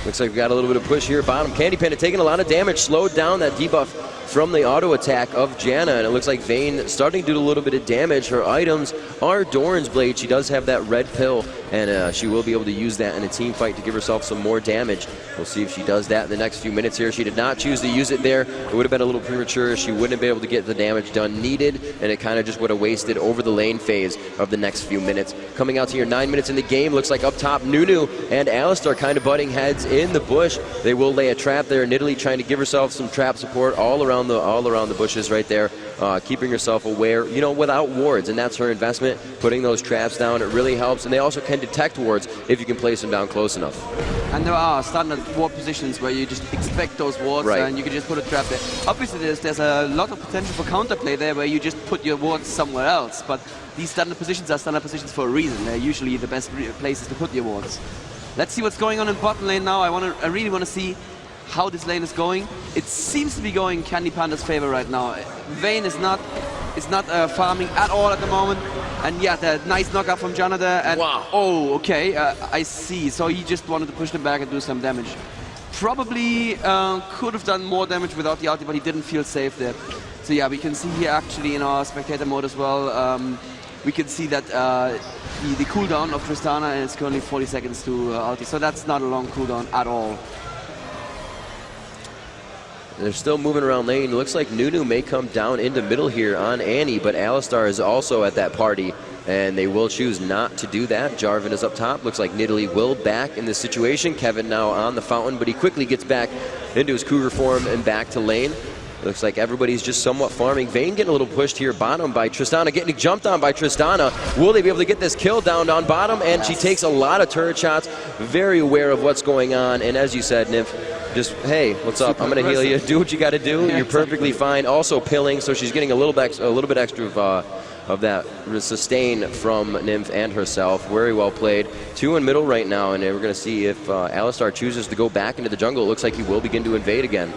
Looks like we've got a little bit of push here. Bottom, Candy Panda taking a lot of damage, slowed down that debuff from the auto attack of Janna, and it looks like Vayne starting to do a little bit of damage. Her items are Doran's Blade. She does have that red pill, and she will be able to use that in a team fight to give herself some more damage. We'll see if she does that in the next few minutes here. She did not choose to use it there. It would have been a little premature. She wouldn't have been able to get the damage done needed, and it kind of just would have wasted over the lane phase of the next few minutes. Coming out to here, 9 minutes in the game. Looks like up top, Nunu and Alistar kind of butting heads in the bush. They will lay a trap there. Nidalee trying to give herself some trap support all around the bushes right there, keeping herself aware, you know, without wards, and that's her investment. Putting those traps down, it really helps, and they also can detect wards if you can place them down close enough. And there are standard ward positions where you just expect those wards, right, and you can just put a trap there. Obviously, there's a lot of potential for counterplay there where you just put your wards somewhere else, but these standard positions are standard positions for a reason. They're usually the best places to put your wards. Let's see what's going on in bottom lane now. I really want to see how this lane is going. It seems to be going Candy Panda's favor right now. Vayne is not farming at all at the moment. And yeah, the nice knockout from Janna there. And wow. Oh, okay, I see. So he just wanted to push them back and do some damage. Probably could have done more damage without the ulti, but he didn't feel safe there. So yeah, we can see here actually in our spectator mode as well, we can see that the cooldown of Tristana is currently 40 seconds to ulti. So that's not a long cooldown at all. They're still moving around lane. Looks like Nunu may come down into middle here on Annie, but Alistar is also at that party, and they will choose not to do that. Jarvan is up top. Looks like Nidalee will back in this situation. Kevin now on the fountain, but he quickly gets back into his cougar form and back to lane. Looks like everybody's just somewhat farming. Vayne getting a little pushed here bottom by Tristana, getting jumped on by Tristana. Will they be able to get this kill down on bottom? And she takes a lot of turret shots, very aware of what's going on. And as you said, Nymph, just, hey, what's up? I'm going to heal you. Do what you got to do. You're perfectly fine. Also pilling, so she's getting a little bit extra of that sustain from Nymph and herself. Very well played. Two in middle right now, and we're going to see if Alistar chooses to go back into the jungle. It looks like he will begin to invade again.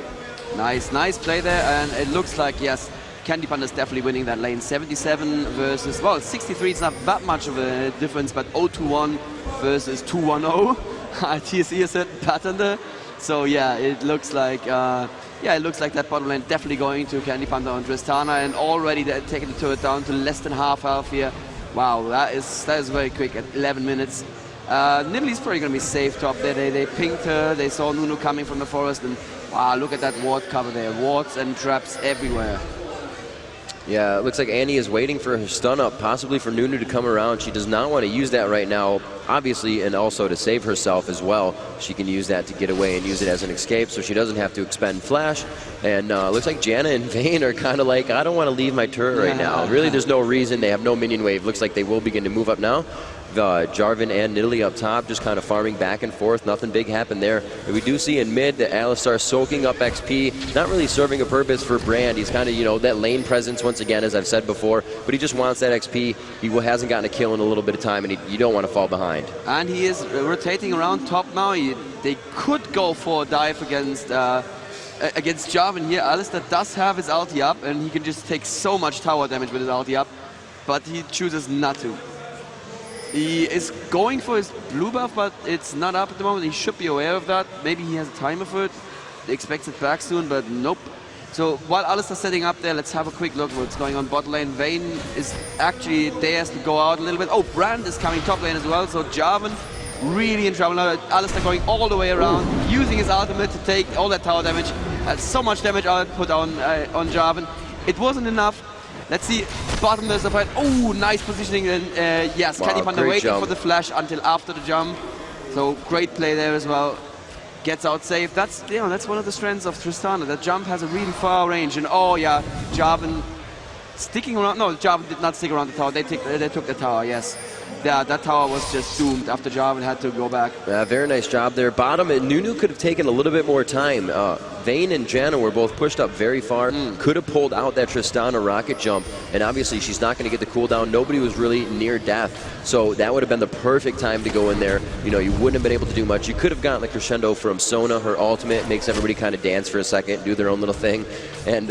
Nice play there, and it looks like, yes, Candy Panda is definitely winning that lane. 77 versus, well, 63, it's not that much of a difference, but 0-2-1 versus 2-1-0. TSE is a pattern there. So yeah, it looks like, it looks like that bottom lane definitely going to Candy Panda on Tristana, and already they're taking the turret down to less than half health here. Wow, that is very quick at 11 minutes. Nidalee's probably going to be safe top there. They pinged her, they saw Nunu coming from the forest, and wow, look at that ward cover there. Wards and traps everywhere. Yeah, it looks like Annie is waiting for her stun up, possibly for Nunu to come around. She does not want to use that right now, obviously, and also to save herself as well. She can use that to get away and use it as an escape, so she doesn't have to expend flash. And looks like Janna and Vayne are kind of like, I don't want to leave my turret right now. Really, there's no reason. They have no minion wave. Looks like they will begin to move up now. Jarvan and Nidalee up top, just kind of farming back and forth. Nothing big happened there. But we do see in mid that Alistar soaking up XP, not really serving a purpose for Brand. He's kind of, you know, that lane presence once again, as I've said before, but he just wants that XP. He hasn't gotten a kill in a little bit of time, and you don't want to fall behind. And he is rotating around top now. They could go for a dive against Jarvan here. Alistar does have his ulti up, and he can just take so much tower damage with his ulti up, but he chooses not to. He is going for his blue buff, but it's not up at the moment. He should be aware of that. Maybe he has a timer for it. He expects it back soon, but nope. So while Alistar's setting up there, let's have a quick look what's going on bot lane. Vayne is actually dares to go out a little bit. Oh, Brand is coming top lane as well, so Jarvan really in trouble now. Alistar going all the way around, using his ultimate to take all that tower damage. So much damage put on Jarvan. It wasn't enough. Let's see, bottom there's a fight. Oh, nice positioning. And yes, wow, Candy Panda waiting for the flash until after the jump. So great play there as well. Gets out safe. That's one of the strengths of Tristana. That jump has a really far range. And oh yeah, Jarvan sticking around. No, Jarvan did not stick around the tower. They took the tower. Yes. yeah, that tower was just doomed after Jarvan had to go back. Very nice job there. Bottom, Nunu could have taken a little bit more time. Vayne and Janna were both pushed up very far. Could have pulled out that Tristana rocket jump, and obviously she's not going to get the cooldown. Nobody was really near death, so that would have been the perfect time to go in there. You know, you wouldn't have been able to do much. You could have gotten the crescendo from Sona. Her ultimate makes everybody kind of dance for a second, do their own little thing, and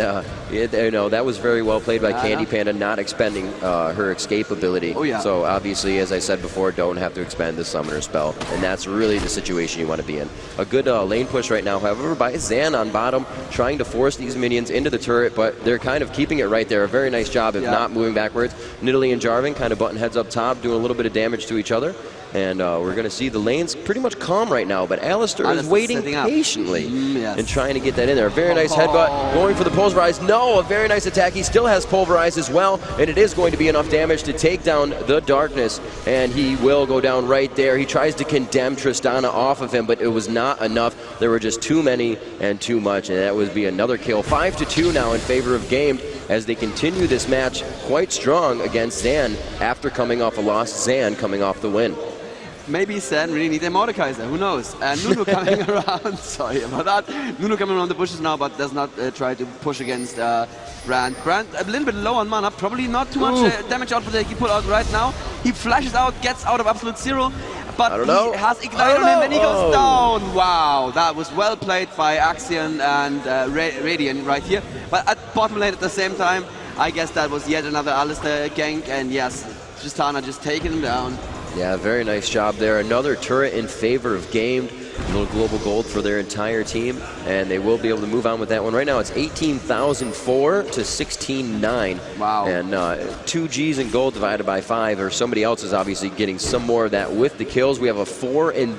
you know, that was very well played by Candy Panda, not expending her escape ability. Oh, yeah. So obviously, as I said before, don't have to expend the summoner spell, and that's really the situation you want to be in. A good lane push right now, however, by XAN on bottom, trying to force these minions into the turret, but they're kind of keeping it right there. A very nice job of not moving backwards. Nidalee and Jarvan kind of button heads up top, doing a little bit of damage to each other. And we're going to see the lanes pretty much calm right now, but Alistar is waiting patiently and trying to get that in there. A very nice headbutt, going for the pulverize. No, a very nice attack. He still has pulverize as well, and it is going to be enough damage to take down the darkness, and he will go down right there. He tries to condemn Tristana off of him, but it was not enough. There were just too many and too much, and that would be another kill. 5-2 now in favor of Game as they continue this match quite strong against XAN after coming off a loss. XAN coming off the win. Maybe XAN really need a Mordekaiser, who knows? Nunu coming around, sorry about that. Nunu coming around the bushes now, but does not try to push against Brand. Brand a little bit low on mana, probably not too much damage output that he put out right now. He flashes out, gets out of absolute zero, but he has Ignite on him and he goes down. Wow, that was well played by Axion and Radiant right here. But at bottom lane at the same time, I guess that was yet another Alistar gank, and yes, Tristana just taking him down. Yeah, very nice job there. Another turret in favor of Game. A little global gold for their entire team, and they will be able to move on with that one. Right now, it's 18,004 to 16,900. Wow. And 2 Gs in gold divided by 5, or somebody else is obviously getting some more of that with the kills. We have a 4-1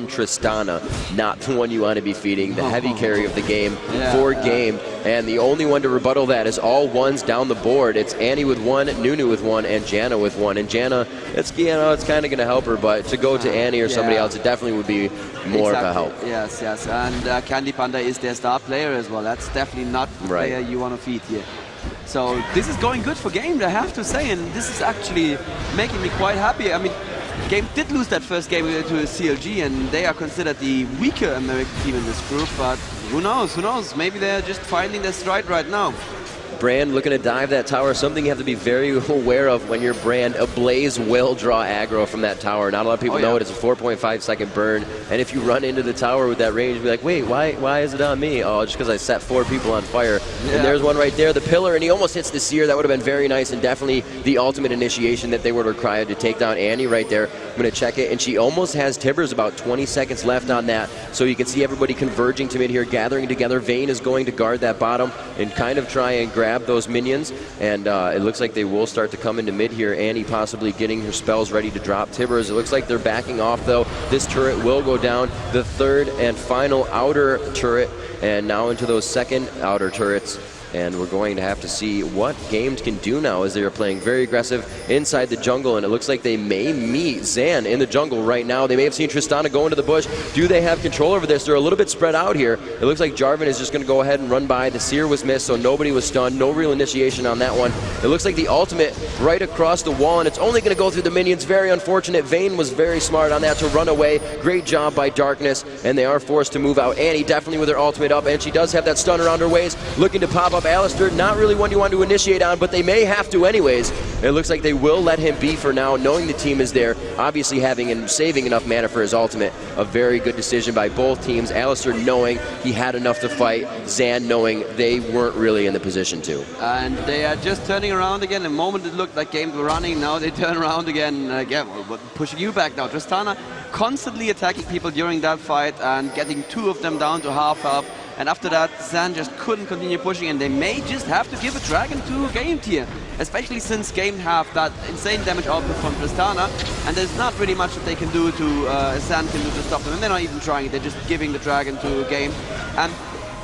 Tristana, not the one you want to be feeding, the heavy carry of the game for Game. And the only one to rebuttal that is all ones down the board. It's Annie with 1, Nunu with 1, and Janna with 1. And Janna, it's kind of going to help her, but to go to Annie or somebody else, it definitely would be more of a help. Yes, yes. And Candy Panda is their star player as well. That's definitely not the player you want to feed here. So this is going good for Game, I have to say, and this is actually making me quite happy. I mean, Game did lose that first game to CLG, and they are considered the weaker American team in this group, but who knows, who knows? Maybe they're just finding their stride right now. Brand looking to dive that tower, something you have to be very aware of when you're Brand. A Blaze will draw aggro from that tower. Not a lot of people know it. It's a 4.5 second burn, and if you run into the tower with that range, be like, wait, why is it on me? Oh, just because I set 4 people on fire. And there's one right there, the pillar, and he almost hits the seer. That would have been very nice, and definitely the ultimate initiation that they would require to take down Annie right there. I'm going to check it, and she almost has Tibbers, about 20 seconds left on that, so you can see everybody converging to mid here, gathering together. Vayne is going to guard that bottom and kind of try and grab those minions, and it looks like they will start to come into mid here. Annie possibly getting her spells ready to drop Tibbers. It looks like they're backing off, though. This turret will go down, the third and final outer turret, and now into those second outer turrets. And we're going to have to see what Games can do now, as they are playing very aggressive inside the jungle, and it looks like they may meet XAN in the jungle right now. They may have seen Tristana go into the bush. Do they have control over this? They're a little bit spread out here. It looks like Jarvan is just going to go ahead and run by. The seer was missed, so nobody was stunned. No real initiation on that one. It looks like the ultimate right across the wall, and it's only going to go through the minions. Very unfortunate. Vayne was very smart on that to run away. Great job by Darkness, and they are forced to move out. Annie definitely with her ultimate up, and she does have that stun around her waist, looking to pop up Alistar. Not really one you want to initiate on, but they may have to anyways. It looks like they will let him be for now, knowing the team is there, obviously having and saving enough mana for his ultimate. A very good decision by both teams. Alistar knowing he had enough to fight, XAN knowing they weren't really in the position to. And they are just turning around again. The moment it looked like Games were running, now they turn around again. Again, pushing you back now. Tristana constantly attacking people during that fight and getting 2 of them down to half health. And after that, XAN just couldn't continue pushing, and they may just have to give a dragon to Game here, especially since Game have that insane damage output from Tristana, and there's not really much that they can do to, XAN can do to stop them, and they're not even trying, they're just giving the dragon to Game. And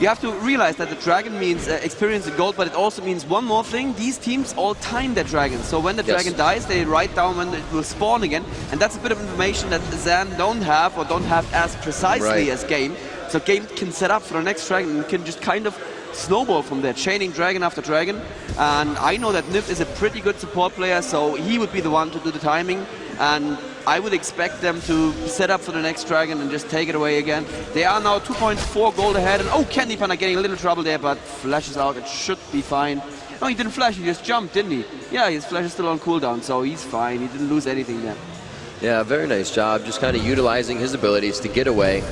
you have to realize that the dragon means experience and gold, but it also means one more thing. These teams all time their dragons. So when the dragon dies, they write down when it will spawn again. And that's a bit of information that XAN don't have, or don't have as precisely as Game. So Game can set up for the next dragon and can just kind of snowball from there, chaining dragon after dragon. And I know that Nif is a pretty good support player, so he would be the one to do the timing. and I would expect them to set up for the next dragon and just take it away again. They are now 2.4 gold ahead, and oh, Candy Panda getting a little trouble there, but flashes out, it should be fine. No, he didn't flash, he just jumped, didn't he? Yeah, his flash is still on cooldown, so he's fine, he didn't lose anything there. Yeah, very nice job, just kind of utilizing his abilities to get away,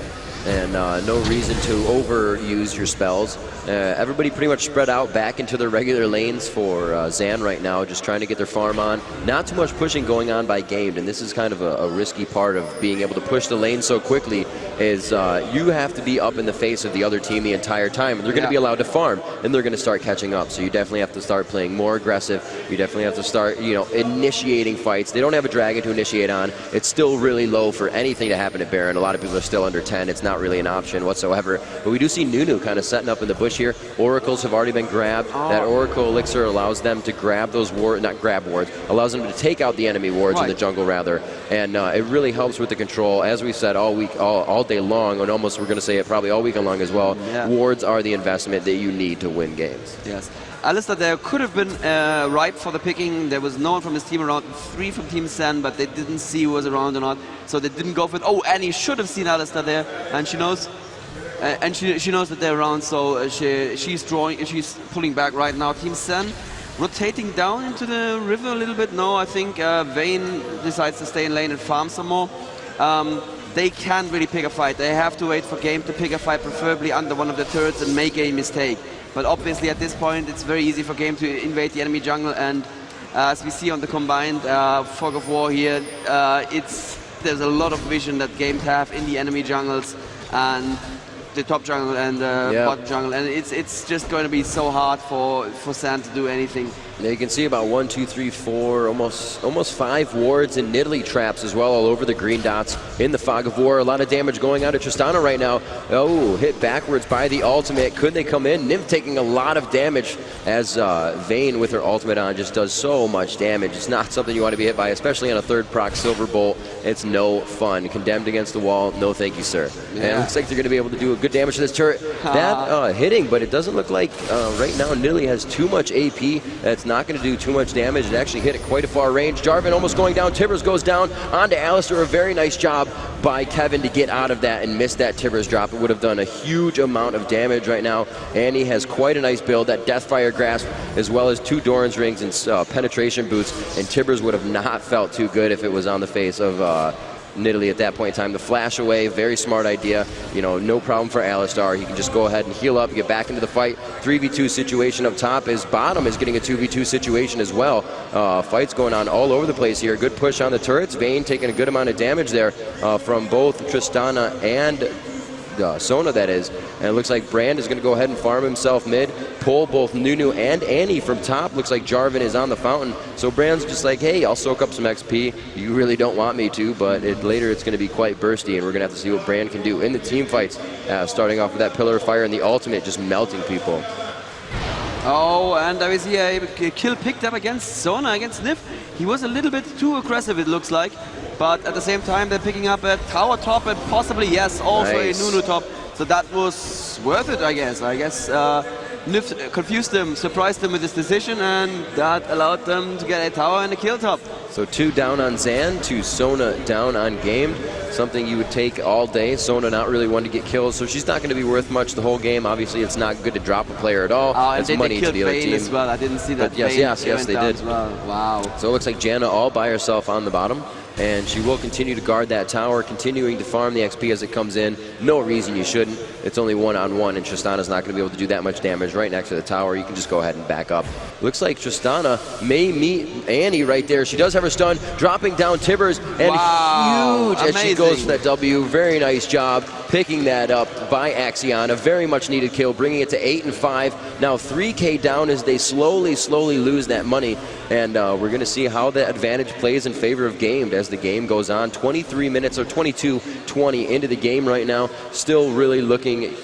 and no reason to overuse your spells. Everybody pretty much spread out back into their regular lanes for XAN right now, just trying to get their farm on. Not too much pushing going on by Gamed, and this is kind of a risky part of being able to push the lane so quickly, is you have to be up in the face of the other team the entire time, and they're going to be allowed to farm, and they're going to start catching up. So you definitely have to start playing more aggressive. You definitely have to start, you know, initiating fights. They don't have a dragon to initiate on. It's still really low for anything to happen at Baron. A lot of people are still under 10. It's not really an option whatsoever. But we do see Nunu kind of setting up in the bush here. Oracles have already been grabbed. That Oracle Elixir allows them to grab those wards, not grab wards, allows them to take out the enemy wards in the jungle rather. And it really helps with the control. As we said all week, all day long, and almost we're going to say it probably all weekend long as well, wards are the investment that you need to win games. Yes. Alistair there could have been ripe for the picking. There was no one from his team around, 3 from Team XAN, but they didn't see who was around or not, so they didn't go for it. Oh, Annie should have seen Alistair there, and she knows. And she knows that they're around, so she's pulling back right now. Team XAN rotating down into the river a little bit. No, I think Vayne decides to stay in lane and farm some more. They can't really pick a fight. They have to wait for Game to pick a fight, preferably under one of the turrets and make a mistake. But obviously at this point it's very easy for Game to invade the enemy jungle, and as we see on the combined Fog of War here, there's a lot of vision that Games have in the enemy jungles and the top jungle and bottom jungle, and it's just going to be so hard for XAN to do anything. Now you can see about 1, 2, 3, 4, almost 5 wards and Nidalee traps as well all over the green dots in the Fog of War. A lot of damage going on to Tristana right now. Oh, hit backwards by the ultimate. Could they come in? Nymph taking a lot of damage as Vayne with her ultimate on just does so much damage. It's not something you want to be hit by, especially on a 3rd proc Silver Bolt. It's no fun. Condemned against the wall. No thank you, sir. Yeah. And it looks like they're going to be able to do a good damage to this turret. That hitting, but it doesn't look like right now Nidalee has too much AP. That's not going to do too much damage. It actually hit at quite a far range. Jarvan almost going down. Tibbers goes down onto Alistair. A very nice job by Kevin to get out of that and miss that Tibbers drop. It would have done a huge amount of damage right now. Annie has quite a nice build. That Deathfire Grasp as well as 2 Doran's Rings and penetration boots, and Tibbers would have not felt too good if it was on the face of Nidalee at that point in time. The flash away, very smart idea. You know, no problem for Alistar. He can just go ahead and heal up, get back into the fight. 3v2 situation up top. His bottom is getting a 2v2 situation as well. Fights going on all over the place here. Good push on the turrets. Vayne taking a good amount of damage there from both Tristana and Sona, that is. And it looks like Brand is going to go ahead and farm himself mid, pull both Nunu and Annie from top. Looks like Jarvan is on the fountain. So Brand's just like, hey, I'll soak up some XP. You really don't want me to, but later it's going to be quite bursty, and we're going to have to see what Brand can do in the team fights. Starting off with that Pillar of Fire and the ultimate, just melting people. Oh, and there is here a kill picked up against Sona, against Nif. He was a little bit too aggressive, it looks like. But at the same time, they're picking up a tower top and possibly, yes, also a Nunu top. So that was worth it, I guess. Nif confused them, surprised them with his decision, and that allowed them to get a tower and a kill top. So 2 down on XAN, 2 Sona down on Gamed. Something you would take all day. Sona not really one to get kills, so she's not going to be worth much the whole game. Obviously, it's not good to drop a player at all. It's money to the other team as well. I didn't see that. But yes, they did. Well. Wow. So it looks like Janna all by herself on the bottom, and she will continue to guard that tower, continuing to farm the XP as it comes in. No reason you shouldn't. It's only 1-on-1, and Tristana's not going to be able to do that much damage right next to the tower. You can just go ahead and back up. Looks like Tristana may meet Annie right there. She does have her stun, dropping down Tibbers, and huge as she goes for that W. Very nice job picking that up by XAN. A very much needed kill, bringing it to 8 and 5. Now 3K down as they slowly lose that money, and we're going to see how the advantage plays in favor of Gamed as the game goes on. 23 minutes or 22-20 into the game right now. Still really looking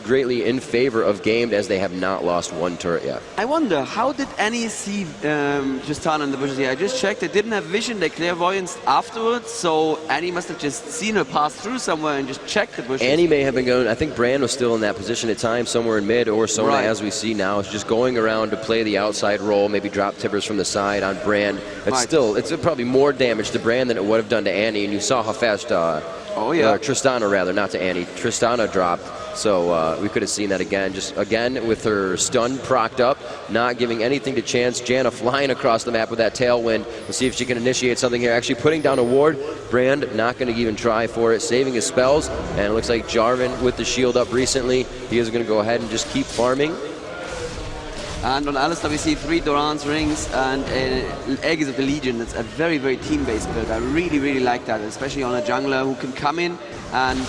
greatly in favor of Game, as they have not lost one turret yet. I wonder, how did Annie see Tristana in the bushes here? I just checked, they didn't have vision, they clairvoyanced afterwards, so Annie must have just seen her pass through somewhere and just checked the bushes. Annie may have been going, I think Brand was still in that position at times, somewhere in mid, or Sona, Right. as we see now, is just going around to play the outside role, maybe drop tippers from the side on Brand. It's Right. still, it's probably more damage to Brand than it would have done to Annie, and you saw how fast Tristana, rather, not to Annie, Tristana dropped. So we could have seen that again, just again with her stun procced up, not giving anything to chance. Janna flying across the map with that tailwind. We'll see if she can initiate something here. Actually putting down a ward. Brand not going to even try for it, saving his spells. And it looks like Jarvan with the shield up recently. He is going to go ahead and just keep farming. And on Alistar we see 3 Doran's rings and Aegis of the Legion. It's a very, very team-based build. I really, really like that, especially on a jungler who can come in and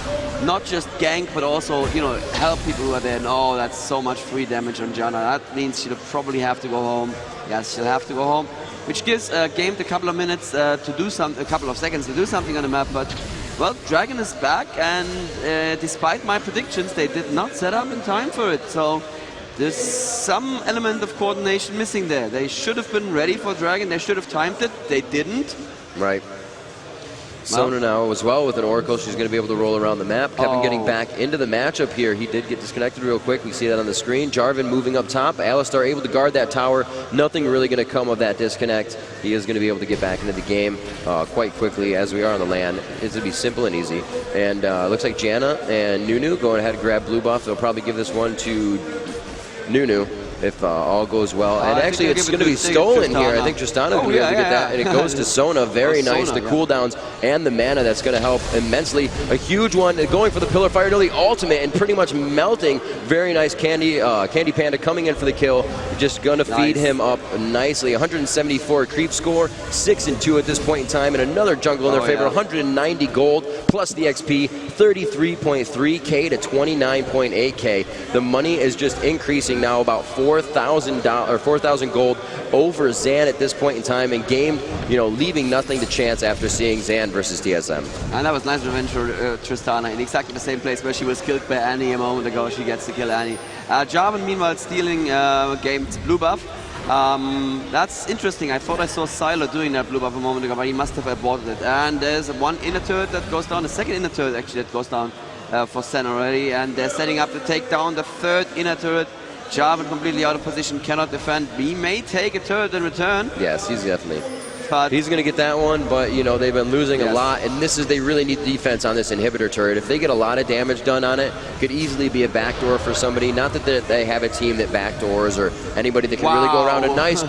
not just gank, but also, you know, help people who are there. And oh, that's so much free damage on Janna. That means she'll probably have to go home. Yes, she'll have to go home, which gives Game a couple of minutes to do something, a couple of seconds to do something on the map. But well, Dragon is back, and despite my predictions, they did not set up in time for it. So there's some element of coordination missing there. They should have been ready for Dragon. They should have timed it. They didn't. Right. Sona now as well with an Oracle. She's going to be able to roll around the map. Kevin getting back into the matchup here. He did get disconnected real quick. We see that on the screen. Jarvan moving up top. Alistar able to guard that tower. Nothing really going to come of that disconnect. He is going to be able to get back into the game quite quickly as we are on the land. It's going to be simple and easy. And looks like Janna and Nunu going ahead to grab blue buff. They'll probably give this one to Nunu if all goes well. And actually, it's going to be stolen here. I think Tristana will be able to get that. And it goes to Sona. Very nice. The cooldowns and the mana, that's going to help immensely. A huge one going for the Pillar Fire nearly ultimate and pretty much melting. Very nice Candy Panda coming in for the kill. Just going to feed him up nicely. 174 creep score, 6-2 at this point in time, and another jungle in their favor. 190 gold plus the XP, 33.3k to 29.8k. The money is just increasing now, about $4,000 gold over Zan at this point in time, and Game, you know, leaving nothing to chance after seeing Zan versus TSM. And that was nice revenge for Tristana in exactly the same place where she was killed by Annie a moment ago. She gets to kill Annie. Jarvan meanwhile stealing Game's blue buff. That's interesting. I thought I saw ShLaYa doing that blue buff a moment ago, but he must have aborted it. And there's one inner turret that goes down, the second inner turret actually that goes down for Sen already, and they're setting up to take down the third inner turret. Jarvan completely out of position, cannot defend. He may take a turret in return. Yes, he's definitely. He's going to get that one, but you know, they've been losing a lot, and this is, they really need defense on this inhibitor turret. If they get a lot of damage done on it, could easily be a backdoor for somebody. Not that they have a team that backdoors or anybody that can really go around. A nice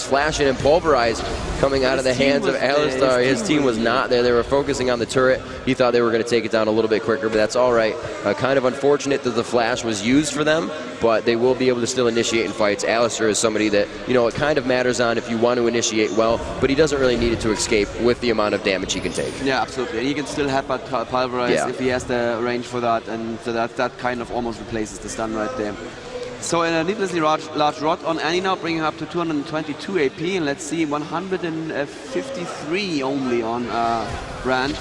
flash in and pulverize coming out of the hands of Alistar. His team was not there. They were focusing on the turret. He thought they were going to take it down a little bit quicker, but that's all right. Kind of unfortunate that the flash was used for them, but they will be able to still initiate in fights. Alistar is somebody that, you know, it kind of matters on if you want to initiate well, but he doesn't really need it to escape with the amount of damage he can take. Yeah, absolutely. And he can still help out pulverize if he has the range for that, and so that kind of almost replaces the stun right there. So a needlessly large rod on Annie now, bringing her up to 222 AP, and let's see, 153 only on Brand.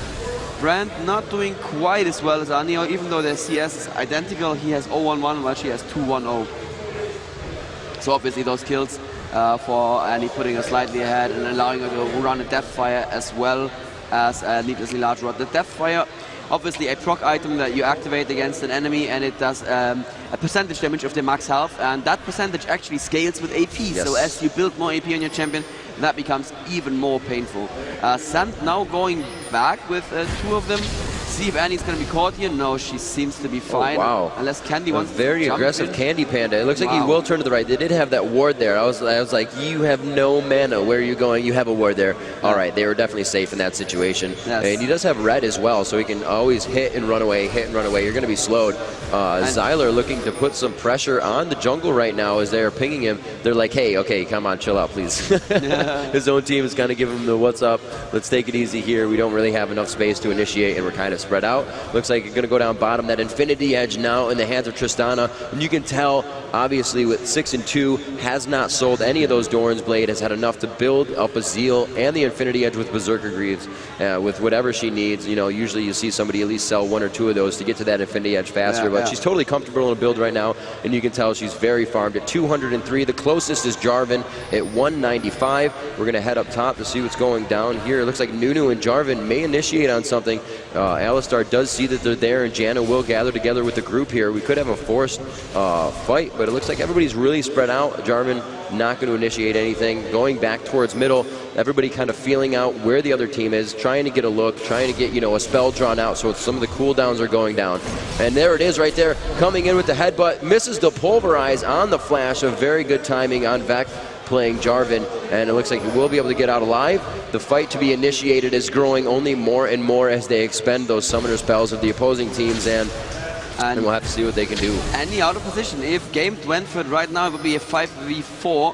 Brand not doing quite as well as Anio, even though their CS is identical. He has 0-1-1 while she has 2-1-0. So obviously those kills for Annie putting her slightly ahead and allowing her to run a Deathfire as well as a needlessly large rod. The Deathfire, obviously a proc item that you activate against an enemy, and it does a percentage damage of their max health, and that percentage actually scales with AP. Yes. So as you build more AP on your champion, that becomes even more painful. Sand now going back with 2 of them. See if Annie's going to be caught here. No, she seems to be fine. Oh, wow. Unless Candy wants to very aggressive in. Candy Panda. It looks like he will turn to the right. They did have that ward there. I was like, you have no mana. Where are you going? You have a ward there. All right, they were definitely safe in that situation. Yes. And he does have red as well, so he can always hit and run away, hit and run away. You're going to be slowed. Xyler looking to put some pressure on the jungle right now as they're pinging him. They're like, hey, okay, come on, chill out, please. His own team is going to give him the what's up. Let's take it easy here. We don't really have enough space to initiate, and we're kind of spread out. Looks like it's going to go down bottom. That Infinity Edge now in the hands of Tristana. And you can tell, obviously, with 6 and 2, has not sold any of those Doran's Blade, has had enough to build up a Zeal and the Infinity Edge with Berserker Greaves, with whatever she needs. You know, usually you see somebody at least sell 1 or 2 of those to get to that Infinity Edge faster, but she's totally comfortable in a build right now, and you can tell she's very farmed at 203. The closest is Jarvan at 195. We're going to head up top to see what's going down here. It looks like Nunu and Jarvan may initiate on something. Alistar does see that they're there, and Janna will gather together with the group here. We could have a forced fight, but it looks like everybody's really spread out. Jarvan not going to initiate anything, going back towards middle. Everybody kind of feeling out where the other team is, trying to get a look, trying to get, you know, a spell drawn out so some of the cooldowns are going down. And there it is right there, coming in with the headbutt, misses the pulverize on the flash. A very good timing on Vec playing Jarvan, and it looks like he will be able to get out alive. The fight to be initiated is growing only more and more as they expend those summoner spells of the opposing teams, and we'll have to see what they can do. Any out of position. If game went for it right now, it would be a 5v4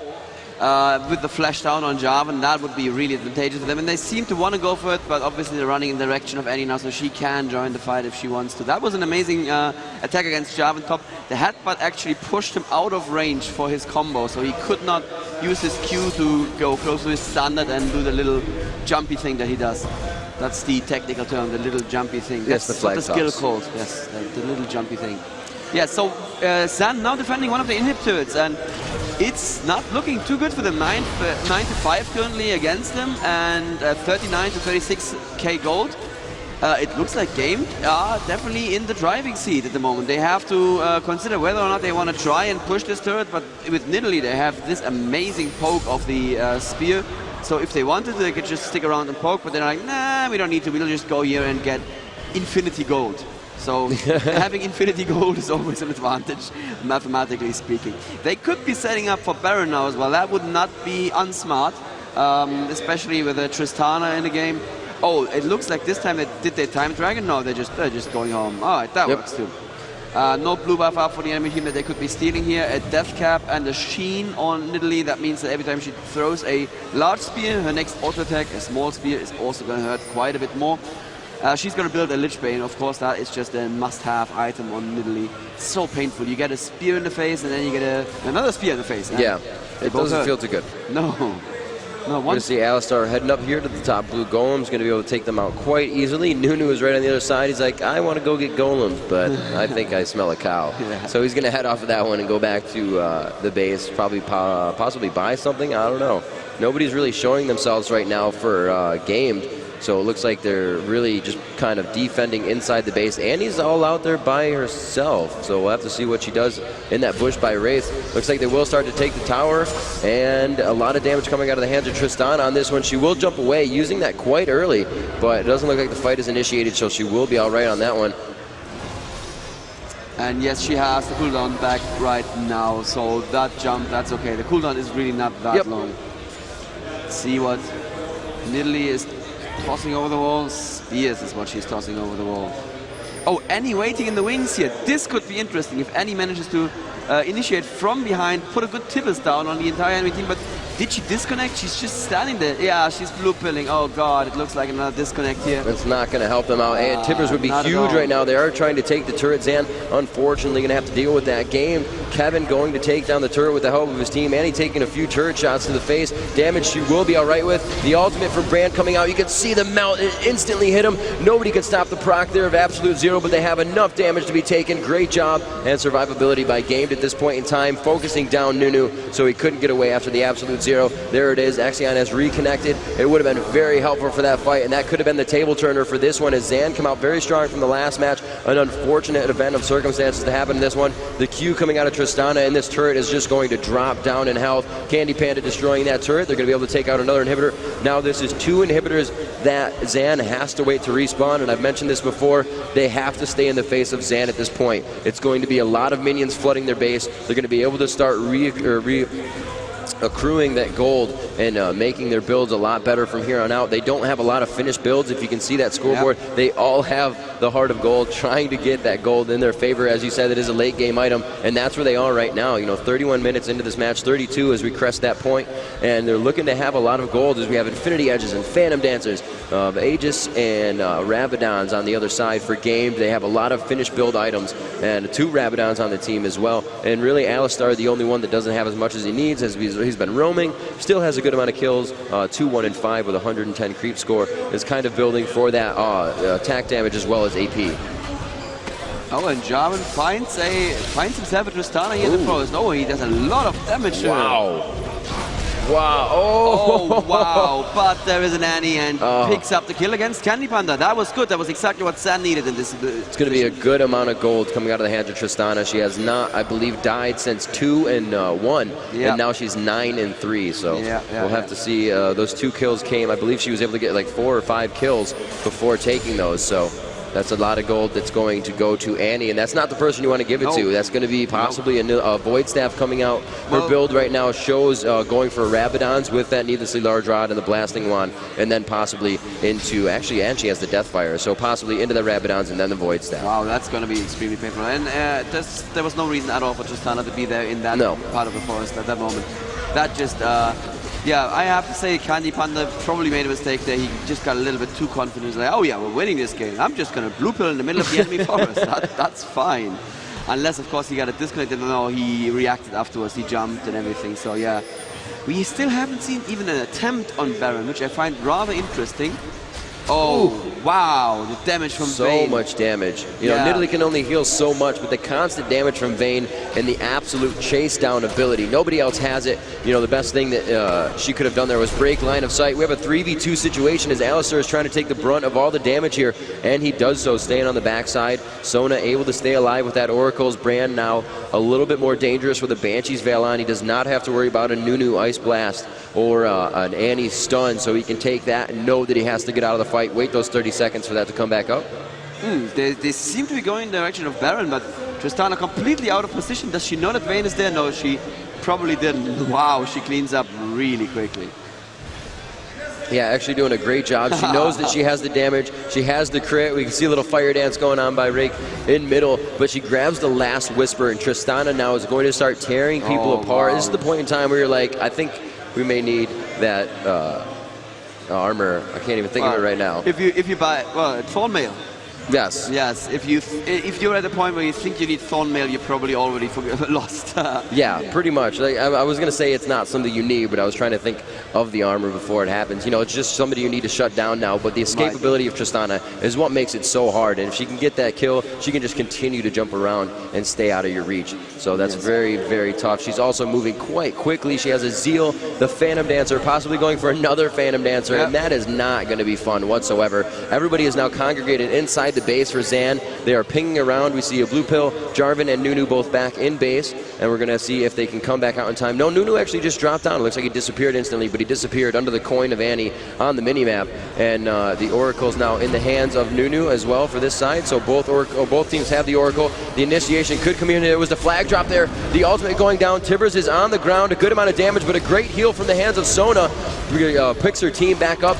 with the flash down on Jarvan. That would be really advantageous for them. And they seem to want to go for it, but obviously they're running in the direction of Annie now, so she can join the fight if she wants to. That was an amazing attack against Jarvan top. The headbutt actually pushed him out of range for his combo, so he could not use his Q to go close to his standard and do the little jumpy thing that he does. That's the technical term, the little jumpy thing. Yes, that's the flag what the skill called. Yes, the little jumpy thing. Yeah, so XAN now defending one of the inhib turrets, and it's not looking too good for them. 9 to 5 currently against them, and 39 to 36k gold. It looks like Game are definitely in the driving seat at the moment. They have to consider whether or not they want to try and push this turret, but with Nidalee they have this amazing poke of the spear. So if they wanted, they could just stick around and poke, but they're like, nah, we don't need to. We'll just go here and get infinity gold. So having infinity gold is always an advantage, mathematically speaking. They could be setting up for Baron now as well. That would not be unsmart, especially with Tristana in the game. Oh, it looks like this time did they time Dragon? No, they're just going home. All right, that works too. No blue buff up for the enemy team that they could be stealing here. A death cap and a sheen on Nidalee. That means that every time she throws a large spear, her next auto attack, a small spear, is also going to hurt quite a bit more. She's going to build a Lich Bane. Of course, that is just a must-have item on Nidalee. It's so painful. You get a spear in the face, and then you get another spear in the face. Yeah, it doesn't feel too good. No. No, we're going to see Alistar heading up here to the top blue golems, going to be able to take them out quite easily. Nunu is right on the other side. He's like, I want to go get golems, but I think I smell a cow. So he's going to head off of that one and go back to the base, probably possibly buy something. I don't know. Nobody's really showing themselves right now for Gamed. So it looks like they're really just kind of defending inside the base. Annie's all out there by herself, so we'll have to see what she does in that bush by Wraith. Looks like they will start to take the tower, and a lot of damage coming out of the hands of Tristana on this one. She will jump away, using that quite early, but it doesn't look like the fight is initiated, so she will be all right on that one. And yes, she has the cooldown back right now, so that jump, that's okay. The cooldown is really not that long. Let's see what Nidalee is tossing over the wall. Spears is what she's tossing over the wall. Oh, Annie waiting in the wings here. This could be interesting if Annie manages to initiate from behind, put a good Tibbers down on the entire enemy team. But did she disconnect? She's just standing there. Yeah, she's blue pilling. Oh god, it looks like another disconnect here. It's not going to help them out. And Tibbers would be huge right now. They are trying to take the turret. XAN, unfortunately, going to have to deal with that game. Kevin going to take down the turret with the help of his team. Annie taking a few turret shots to the face. Damage she will be all right with. The ultimate from Brand coming out. You can see the melt. It instantly hit him. Nobody could stop the proc there of Absolute Zero, but they have enough damage to be taken. Great job and survivability by Gamed at this point in time, focusing down Nunu so he couldn't get away after the Absolute Zero. There it is. XAN has reconnected. It would have been very helpful for that fight, and that could have been the table turner for this one as XAN come out very strong from the last match. An unfortunate event of circumstances to happen in this one. The Q coming out of Tristana, and this turret is just going to drop down in health. Candy Panda destroying that turret. They're going to be able to take out another inhibitor. Now this is 2 inhibitors that XAN has to wait to respawn, and I've mentioned this before. They have to stay in the face of XAN at this point. It's going to be a lot of minions flooding their base. They're going to be able to start accruing that gold and making their builds a lot better from here on out. They don't have a lot of finished builds. If you can see that scoreboard, they all have the Heart of Gold, trying to get that gold in their favor. As you said, it is a late game item, and that's where they are right now. You know, 31 minutes into this match, 32 as we crest that point, and they're looking to have a lot of gold as we have Infinity Edges and Phantom Dancers Aegis and Rabadons on the other side for Game. They have a lot of finished build items and 2 Rabadons on the team as well. And really, Alistar, the only one that doesn't have as much as he needs, as he's been roaming, still has a good amount of kills, 2, 1, and 5 with 110 creep score, is kind of building for that attack damage as well as AP. Oh, and Jarvan finds himself a Tristana here in the forest. Oh, he does a lot of damage to him. Wow. Oh, wow. But there is an Annie and picks up the kill against Candy Panda. That was good. That was exactly what San needed in this. It's going to be a good amount of gold coming out of the hands of Tristana. She has not, I believe, died since 2 and 1. Yeah. And now she's 9 and 3. So we'll have to see. Those 2 kills came. I believe she was able to get like 4 or 5 kills before taking those. So that's a lot of gold that's going to go to Annie, and that's not the person you want to give it to. That's going to be possibly a Void Staff coming out. Her build right now shows going for Rabadons with that needlessly large rod and the blasting wand, and then possibly into, actually, and she has the Deathfire, so possibly into the Rabadons and then the Void Staff. Wow, that's going to be extremely painful. And there was no reason at all for Tristana to be there in that part of the forest at that moment. That just... yeah, I have to say Candy Panda probably made a mistake there. He just got a little bit too confident. Like, oh yeah, we're winning this game. I'm just going to blue pill in the middle of the enemy forest. That's fine. Unless, of course, he got it disconnected. No, he reacted afterwards. He jumped and everything. So yeah, we still haven't seen even an attempt on Baron, which I find rather interesting. Oh, wow, the damage from Vayne. So much damage. You know, Nidalee can only heal so much, but the constant damage from Vayne and the absolute chase down ability. Nobody else has it. You know, the best thing that she could have done there was break line of sight. We have a 3v2 situation as Alistar is trying to take the brunt of all the damage here, and he does so, staying on the backside. Sona able to stay alive with that Oracle's brand now. A little bit more dangerous with the Banshee's Veil on. He does not have to worry about a Nunu Ice Blast or an Annie stun, so he can take that and know that he has to get out of the fight, wait those 30 seconds for that to come back up. They seem to be going in the direction of Baron, but Tristana completely out of position. Does she know that Vayne is there? No, she probably didn't. Wow, she cleans up really quickly. Yeah, actually doing a great job. She knows that she has the damage. She has the crit. We can see a little fire dance going on by Rake in middle, but she grabs the last Whisper, and Tristana now is going to start tearing people apart. Wow. This is the point in time where you're like, I think we may need that armor. I can't even think of it right now. If you buy, well, Thorn Mail. Yes. Yes. If you're at the point where you think you need Thorn Mail, you're probably already lost. Yeah, pretty much. Like, I was going to say it's not something you need, but I was trying to think of the armor before it happens. You know, it's just somebody you need to shut down now, but the escapability of Tristana is what makes it so hard, and if she can get that kill, she can just continue to jump around and stay out of your reach. So that's very, very tough. She's also moving quite quickly. She has a Zeal, the Phantom Dancer, possibly going for another Phantom Dancer, and that is not going to be fun whatsoever. Everybody is now congregated inside the base for Xan. They are pinging around. We see a Blue Pill, Jarvan, and Nunu both back in base, and we're going to see if they can come back out in time. No, Nunu actually just dropped down. It looks like he disappeared instantly, but he disappeared under the coin of Annie on the minimap, and the Oracle's now in the hands of Nunu as well for this side, so both teams have the Oracle. The initiation could come in. There was the flag drop there. The ultimate going down. Tibbers is on the ground. A good amount of damage, but a great heal from the hands of Sona. Picks her team back up.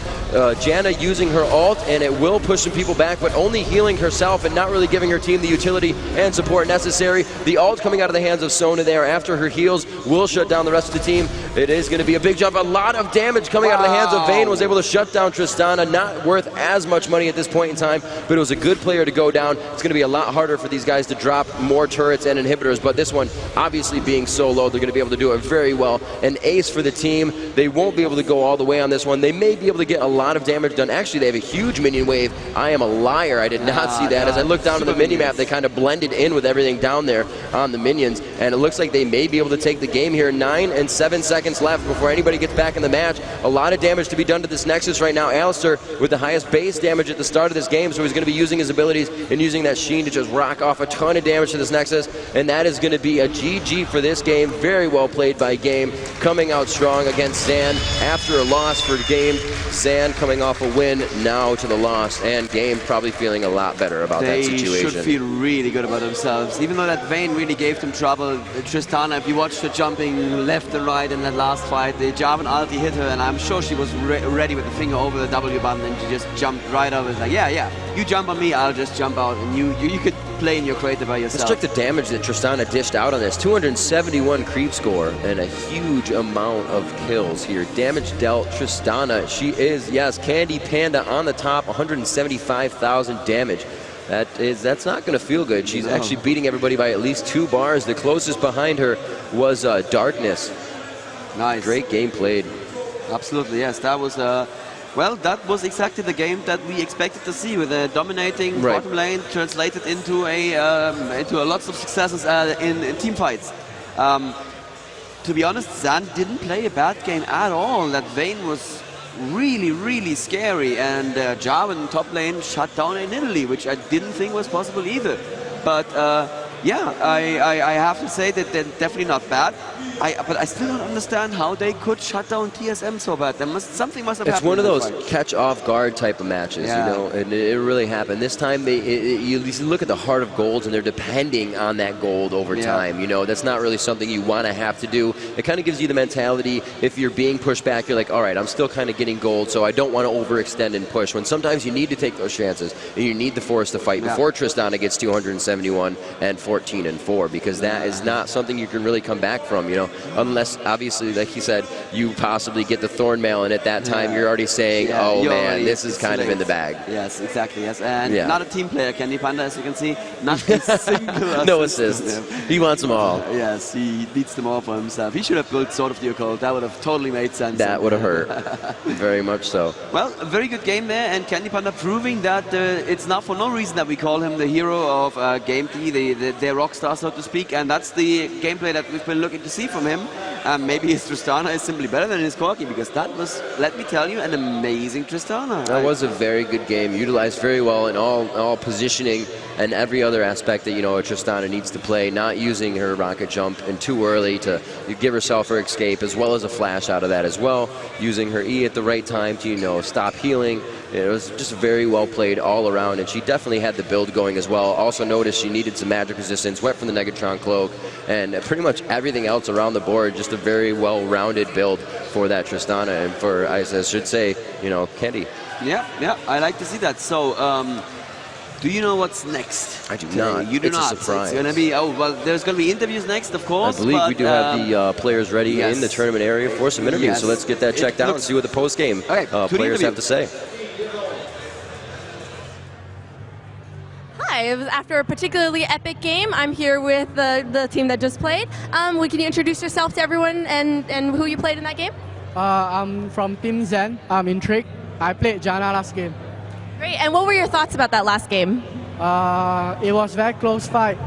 Janna using her ult, and it will push some people back, but only healing herself and not really giving her team the utility and support necessary. The ult coming out of the hands of Sona there after her heals will shut down the rest of the team. It is going to be a big jump. A lot of damage coming out of the hands of Vayne. Was able to shut down Tristana. Not worth as much money at this point in time, but it was a good player to go down. It's going to be a lot harder for these guys to drop more turrets and inhibitors, but this one obviously being so low, they're going to be able to do it very well. An ace for the team. They won't be able to go all the way on this one. They may be able to get a lot of damage done. Actually, they have a huge minion wave. I am a liar. I did not see that. As I looked down to the minimap, they kind of blended in with everything down there on the minions, and it looks like they may be able to take the game here. 9 and 7 seconds left before anybody gets back in the match. A lot of damage to be done to this Nexus right now. Alistar with the highest base damage at the start of this game, so he's going to be using his abilities and using that Sheen to just rock off a ton of damage to this Nexus, and that is going to be a GG for this game. Very well played by Game, coming out strong against Xan after a loss for Game. Xan coming off a win now to the loss, and Game probably feeling a lot better about that situation. They should feel really good about themselves, even though that Vayne really gave them trouble. Tristana, if you watched her jumping left and right in that last fight, the Jarvan ulti hit her, and I'm sure she was ready with the finger over the W button, and she just jumped right over. It's like, yeah, you jump on me, I'll just jump out, and you could play in your crater by yourself. Let's check the damage that Tristana dished out on this. 271 creep score and a huge amount of kills here. Damage dealt Tristana. She is, yes, Candy Panda on the top, 175,000 damage. That's not going to feel good. She's actually beating everybody by at least 2 bars. The closest behind her was Darkness. Nice. Great game played. Absolutely, yes. That was well, that was exactly the game that we expected to see, with a dominating bottom lane translated into a lots of successes in team fights. To be honest, XAN didn't play a bad game at all. That Vayne was really, really scary, and Jarvan top lane shut down in Italy, which I didn't think was possible either. But yeah, I have to say that they're definitely not bad. But I still don't understand how they could shut down TSM so bad. Something must have happened. It's one of those catch-off-guard type of matches, you know, and it really happened. This time, you look at the heart of golds, and they're depending on that gold over time. You know, that's not really something you want to have to do. It kind of gives you the mentality, if you're being pushed back, you're like, all right, I'm still kind of getting gold, so I don't want to overextend and push. When sometimes you need to take those chances, and you need to force the fight before Tristana gets 271 and 14 and 4, because that is not something you can really come back from, you know. Unless, obviously, like he said, you possibly get the Thorn Mail, and at that time you're already saying, oh man, this is kind of in the bag. Yes, exactly, yes. And not a team player, Candy Panda, as you can see. Not a single no assists. He wants them all. Yes, he needs them all for himself. He should have built Sword of the Occult. That would have totally made sense. That would have hurt. Very much so. Well, a very good game there, and Candy Panda proving that it's not for no reason that we call him the hero of Game T, their rock star, so to speak, and that's the gameplay that we've been looking to see from him. Maybe his Tristana is simply better than his Corki, because that was, let me tell you, an amazing Tristana. That was a very good game, utilized very well in all positioning and every other aspect that, you know, a Tristana needs to play, not using her rocket jump and too early to give herself her escape, as well as a flash out of that as well, using her E at the right time to, you know, stop healing. It was just very well played all around, and she definitely had the build going as well. Also noticed she needed some magic resistance, went from the Negatron Cloak, and pretty much everything else around the board, just a very well-rounded build for that Tristana, and for, I should say, you know, Candy. Yeah, I like to see that. So, do you know what's next? I do not. You do not. It's going to be, there's going to be interviews next, of course. I believe we do have the players ready in the tournament area for some interviews, so let's get that checked out and see what the post-game players have to say. Hi, it was after a particularly epic game. I'm here with the team that just played. Can you introduce yourself to everyone and who you played in that game? I'm from Team XAN. I'm Intrigue. I played Janna last game. Great, and what were your thoughts about that last game? It was a very close fight,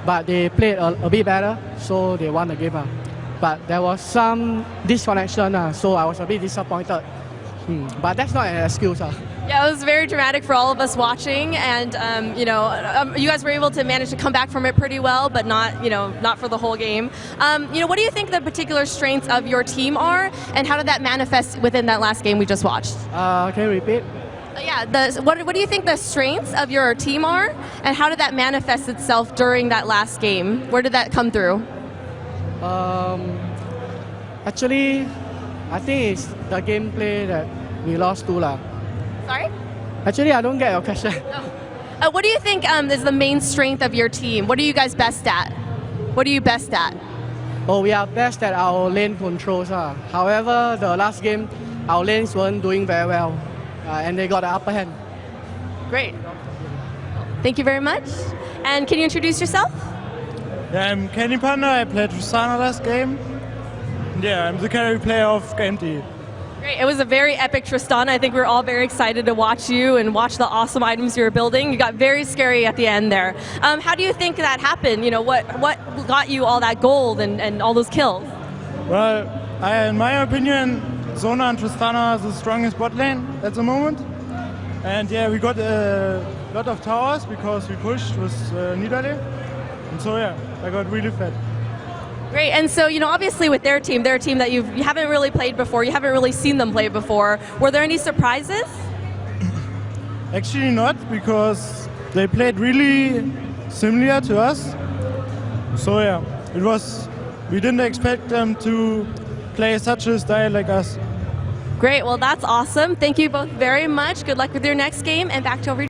but they played a bit better, so they won the game. But there was some disconnection, so I was a bit disappointed. But that's not an excuse. Yeah, it was very dramatic for all of us watching, and you know, you guys were able to manage to come back from it pretty well, but not, you know, not for the whole game. You know, what do you think the particular strengths of your team are, and how did that manifest within that last game we just watched? Can you repeat? Yeah, what do you think the strengths of your team are, and how did that manifest itself during that last game? Where did that come through? Actually, I think it's the gameplay that we lost to. Sorry? Actually, I don't get your question. Oh. What do you think is the main strength of your team? What are you guys best at? What are you best at? Oh, we are best at our lane controls. However, the last game, our lanes weren't doing very well, and they got the upper hand. Great. Thank you very much. And can you introduce yourself? Yeah, I'm Candy Panda. I played Tristana last game. Yeah, I'm the carry player of Game T. Great. It was a very epic Tristana. I think we're all very excited to watch you and watch the awesome items you were building. You got very scary at the end there. How do you think that happened? You know, what got you all that gold and all those kills? Well, in my opinion, Zona and Tristana are the strongest bot lane at the moment. And yeah, we got a lot of towers because we pushed with Nidalee. And so yeah, I got really fed. Great, and so, you know, obviously with their team that you haven't really played before, you haven't really seen them play before. Were there any surprises? Actually not, because they played really similar to us. So yeah, we didn't expect them to play such a style like us. Great, well that's awesome. Thank you both very much. Good luck with your next game, and back to over